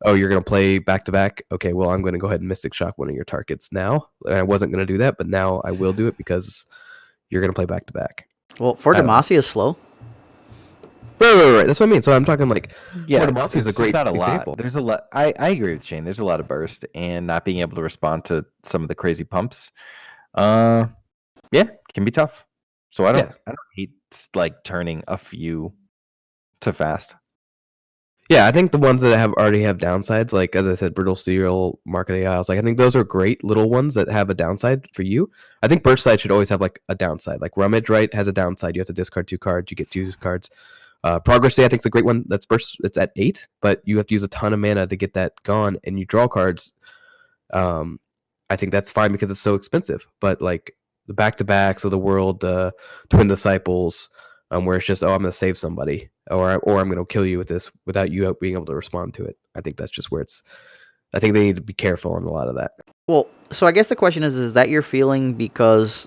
oh, you're going to play back-to-back? Okay, well, I'm going to go ahead and Mystic Shock one of your targets now. And I wasn't going to do that, but now I will do it because you're going to play back-to-back. Well, for Demacia is slow. Right. That's what I mean. So I'm talking like, yeah, Demacia is a great example. There's a lot. I agree with Shane. There's a lot of burst and not being able to respond to some of the crazy pumps. Yeah, it can be tough. So I don't hate like turning a few to fast. Yeah, I think the ones that already have downsides, like as I said, Brittle Steel, Mark of the Isles, like I think those are great little ones that have a downside for you. I think burst side should always have like a downside. Like Rummage, right, has a downside. You have to discard 2 cards. You get 2 cards. Progress Day, I think, is a great one. That's burst. It's at 8, but you have to use a ton of mana to get that gone, and you draw cards. I think that's fine because it's so expensive. But like the back-to-backs of the world, Twin Disciples, where it's just, oh, I'm going to save somebody, or I'm going to kill you with this without you being able to respond to it. I think that's just where it's. I think they need to be careful on a lot of that. Well, so I guess the question is that your feeling because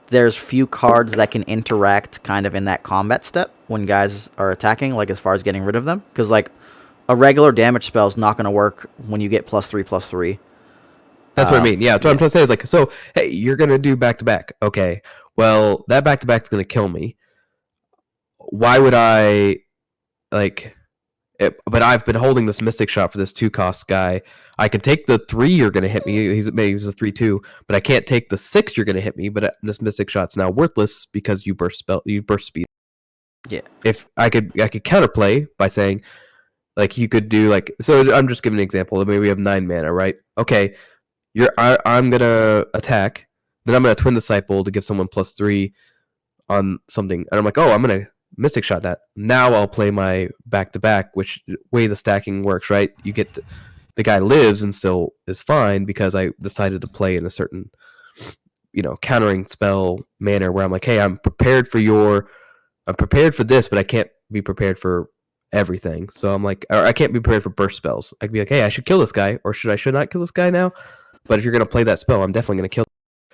there's few cards that can interact kind of in that combat step when guys are attacking, like as far as getting rid of them? Because like a regular damage spell is not going to work when you get +3/+3. That's what I mean. Yeah, that's what I'm trying to say is like, so hey, you're going to do back-to-back. Okay, well, that back-to-back is going to kill me. Why would I, like... but I've been holding this Mystic Shot for this 2-cost guy. I can take the 3 you're going to hit me. He's a 3/2, but I can't take the 6 you're going to hit me. But this Mystic Shot's now worthless because you burst speed. Yeah. If I could counterplay by saying, like, you could do like, so I'm just giving an example. Maybe we have 9 mana, right? Okay, I'm gonna attack, then I'm gonna Twin Disciple to give someone +3 on something, and I'm like, oh, I'm gonna Mystic Shot that. Now I'll play my back-to-back, which way the stacking works, right? You get the guy lives and still is fine because I decided to play in a certain, countering spell manner where I'm like, hey, I'm prepared for this, but I can't be prepared for everything. So I'm like, or I can't be prepared for burst spells. I could be like, hey, I should kill this guy, or should not kill this guy now? But if you're gonna play that spell, I'm definitely gonna kill.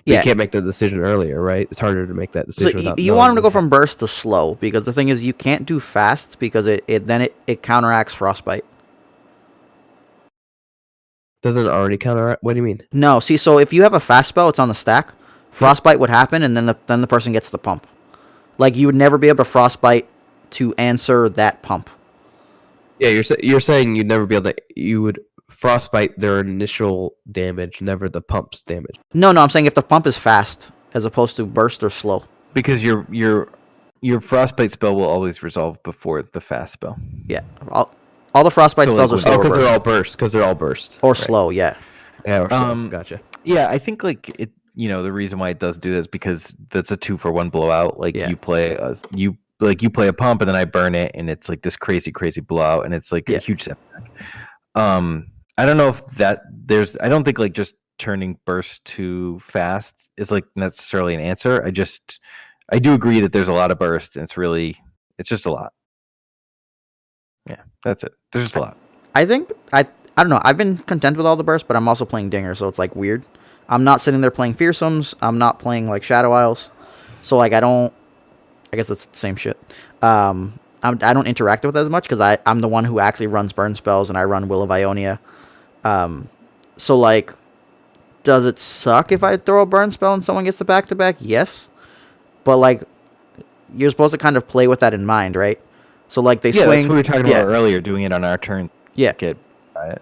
Yeah. You can't make the decision earlier, right? It's harder to make that decision. So you want him to go from burst to slow, because the thing is you can't do fast because it counteracts frostbite. Doesn't it already counteract? What do you mean? No, see, so if you have a fast spell, it's on the stack. Frostbite would happen, and then the person gets the pump. Like you would never be able to frostbite to answer that pump. Yeah, you're saying you'd never be able to. You would frostbite their initial damage, never the pump's damage. No, I'm saying if the pump is fast as opposed to burst or slow. Because your frostbite spell will always resolve before the fast spell. Yeah, all the frostbite spells are slow. Because they're all burst. Or slow, yeah. Yeah, or slow. Gotcha. Yeah, I think like it. The reason why it does do this is because that's a 2-for-1 blowout. Like you play a pump and then I burn it, and it's like this crazy blowout, and it's like a huge setback. I don't know if I don't think like just turning burst too fast is like necessarily an answer. I do agree that there's a lot of burst, and it's just a lot. Yeah, that's it. There's just a lot. I think I don't know. I've been content with all the burst, but I'm also playing Dinger, so it's like weird. I'm not sitting there playing Fearsomes. I'm not playing like Shadow Isles. So like I guess it's the same shit. I don't interact with it as much because I'm the one who actually runs burn spells, and I run Will of Ionia. So like, does it suck if I throw a burn spell and someone gets the back-to-back? Yes. But like, you're supposed to kind of play with that in mind, right? So like they swing. That's what we were talking about earlier, doing it on our turn. Yeah. Get it.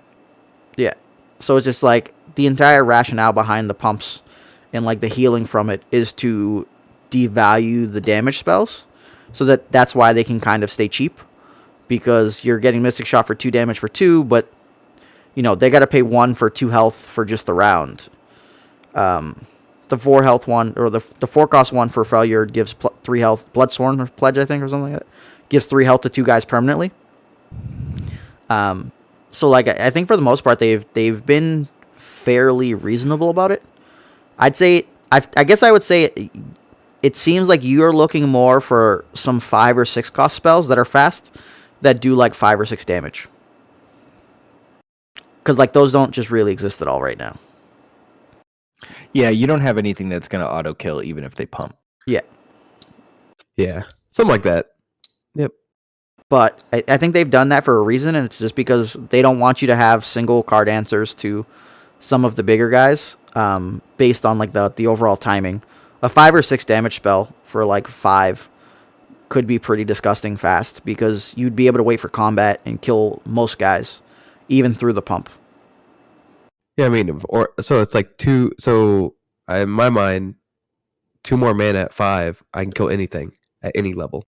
Yeah. So it's just like the entire rationale behind the pumps and like the healing from it is to devalue the damage spells, so that's why they can kind of stay cheap, because you're getting Mystic Shot for 2 damage for 2, but they got to pay 1 for 2 health for just the round. The 4 health one, or the 4-cost one for failure gives 3 health. Bloodsworn or Pledge, I think, or something like that, gives 3 health to 2 guys permanently. So like I think for the most part they've been fairly reasonable about it. I'd say I guess I would say it seems like you're looking more for some 5 or 6 cost spells that are fast that do like 5 or 6 damage. Because like those don't just really exist at all right now. Yeah, you don't have anything that's going to auto kill even if they pump. Yeah. Yeah, something like that. Yep. But I think they've done that for a reason, and it's just because they don't want you to have single card answers to some of the bigger guys, based on like the overall timing. A 5 or 6 damage spell for like 5 could be pretty disgusting fast, because you'd be able to wait for combat and kill most guys, even through the pump. Yeah, I mean, so it's like 2. So in my mind, 2 more mana at 5, I can kill anything at any level.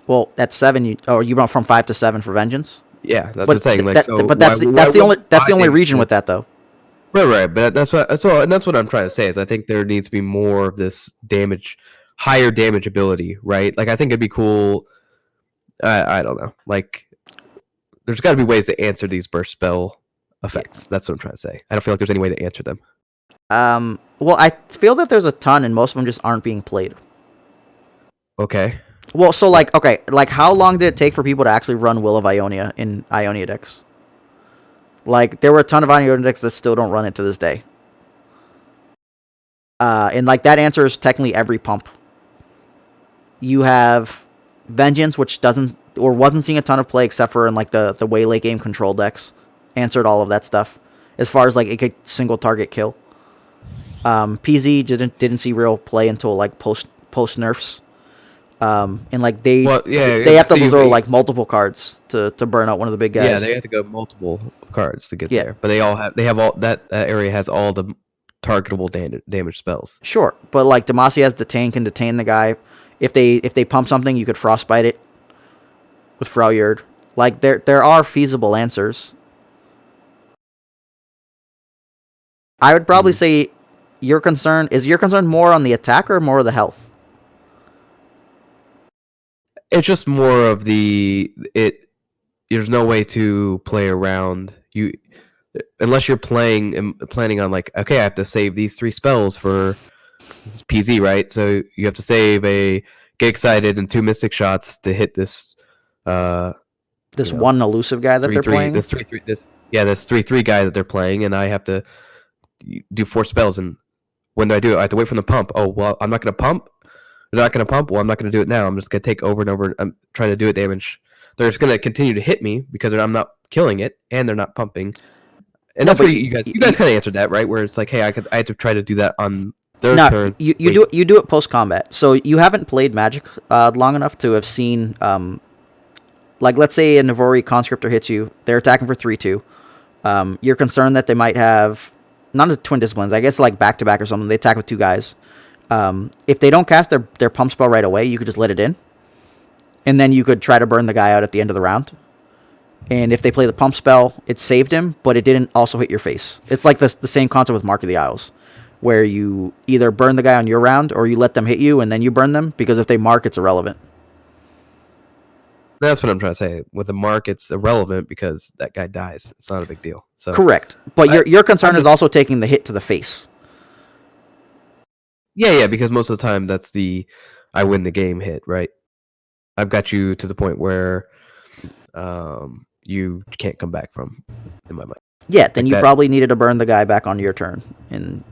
Well, at 7, you went from 5 to 7 for Vengeance. Yeah, that's what I'm saying. Like, but that's the only region with that though. Right. But that's what I'm trying to say is I think there needs to be more of this higher damage ability, right? Like I think it'd be cool. I don't know. Like there's got to be ways to answer these burst spell effects. That's what I'm trying to say. I don't feel like there's any way to answer them. Well, I feel that there's a ton, and most of them just aren't being played. Okay. Well, so like, okay, like how long did it take for people to actually run Will of Ionia in Ionia decks? Like, there were a ton of Ionia decks that still don't run it to this day. And like that answer is technically every pump. You have Vengeance, which doesn't or wasn't seeing a ton of play except for in like the way late game control decks. Answered all of that stuff. As far as like it could single target kill. PZ didn't see real play until like post nerfs. And like they have to throw like multiple cards to burn out one of the big guys. Yeah, they have to go multiple cards to get there. But they have all that area has all the targetable damage spells. Sure, but like Demacia has Detain, can detain the guy. If they pump something, you could frostbite it with Freljord. Like there are feasible answers. I would probably say your concern more on the attack or more of the health? It's just more of there's no way to play around you unless you're planning on like, okay, I have to save these 3 spells for PZ, right? So you have to save a Get Excited and 2 Mystic Shots to hit this one elusive guy that they're playing. This 3/3 guy that they're playing, and I have to do 4 spells. And when do I do it? I have to wait for the pump. Oh well, I'm not going to pump. They're not going to pump. Well, I'm not going to do it now. I'm just going to take over and over. I'm trying to do it damage. They're just going to continue to hit me because I'm not killing it, and they're not pumping. And that's where you guys kind of answered that, right? Where it's like, hey, I had to try to do that on their turn. You do it post combat. So you haven't played Magic long enough to have seen, like let's say a Navori conscriptor hits you, they're attacking for 3/2. You're concerned that they might have not a twin disciplines, I guess like back to back or something. They attack with 2 guys. If they don't cast their pump spell right away, you could just let it in. And then you could try to burn the guy out at the end of the round. And if they play the pump spell, it saved him, but it didn't also hit your face. It's like the same concept with Mark of the Isles, where you either burn the guy on your round or you let them hit you and then you burn them, because if they mark, it's irrelevant. That's what I'm trying to say. With the mark, it's irrelevant because that guy dies. It's not a big deal. So correct. But your concern is also taking the hit to the face. Yeah, because most of the time that's the I win the game hit, right? I've got you to the point where you can't come back from, in my mind. Yeah, then like you probably needed to burn the guy back on your turn, and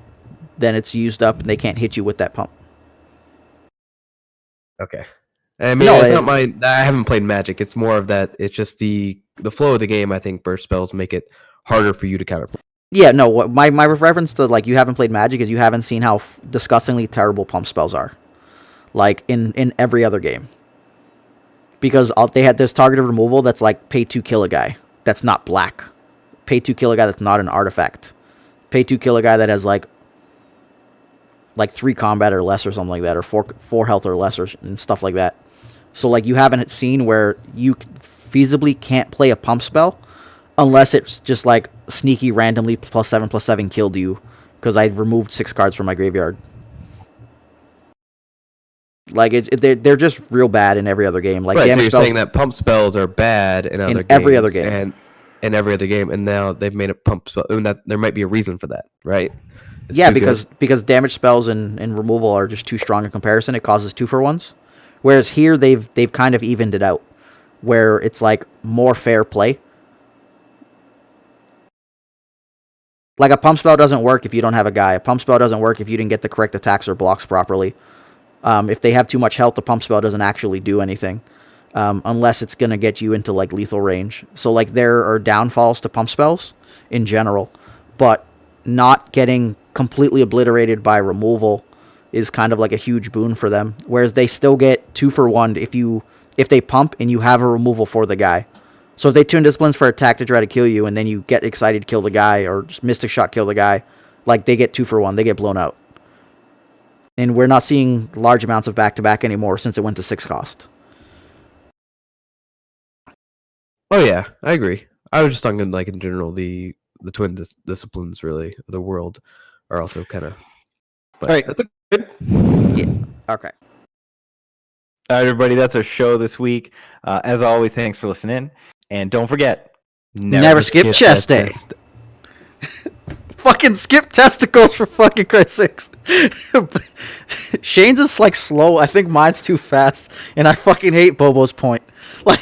then it's used up and they can't hit you with that pump. Okay. I mean, it's not I haven't played Magic. It's more of that. It's just the flow of the game. I think burst spells make it harder for you to counterplay. Yeah, no. My reference to like you haven't played Magic is you haven't seen how disgustingly terrible pump spells are, like in every other game. Because they had this targeted removal that's like pay 2 kill a guy that's not black, pay 2 kill a guy that's not an artifact, pay 2 kill a guy that has like 3 combat or less or something like that, or 4 health or less, and stuff like that. So like you haven't seen where you feasibly can't play a pump spell unless it's just like sneaky randomly +7/+7 killed you because I removed 6 cards from my graveyard. Like they're just real bad in every other game. Like right, damage so you're spells, saying that pump spells are bad in other games, every other game, and in every other game, and now they've made a pump spell. And that there might be a reason for that, right? It's because damage spells and removal are just too strong in comparison. It causes 2-for-1s, whereas here they've kind of evened it out, where it's like more fair play. Like a pump spell doesn't work if you don't have a guy. A pump spell doesn't work if you didn't get the correct attacks or blocks properly. If they have too much health, the pump spell doesn't actually do anything, unless it's going to get you into like lethal range. So like there are downfalls to pump spells in general, but not getting completely obliterated by removal is kind of like a huge boon for them. Whereas they still get 2-for-1 if they pump and you have a removal for the guy. So if they tune disciplines for attack to try to kill you and then you get excited to kill the guy or just Mystic Shot kill the guy, like they get 2-for-1, they get blown out. And we're not seeing large amounts of back-to-back anymore since it went to 6 cost. Oh yeah, I agree. I was just talking like in general, the twin disciplines really of the world are also kind of. All right, that's good. Yeah. Okay. All right, everybody, that's our show this week. As always, thanks for listening, and don't forget, never skip chest day. fucking skip testicles for fucking Christ's sakes. Shane's is like slow. I think mine's too fast, and I fucking hate Bobo's point. Like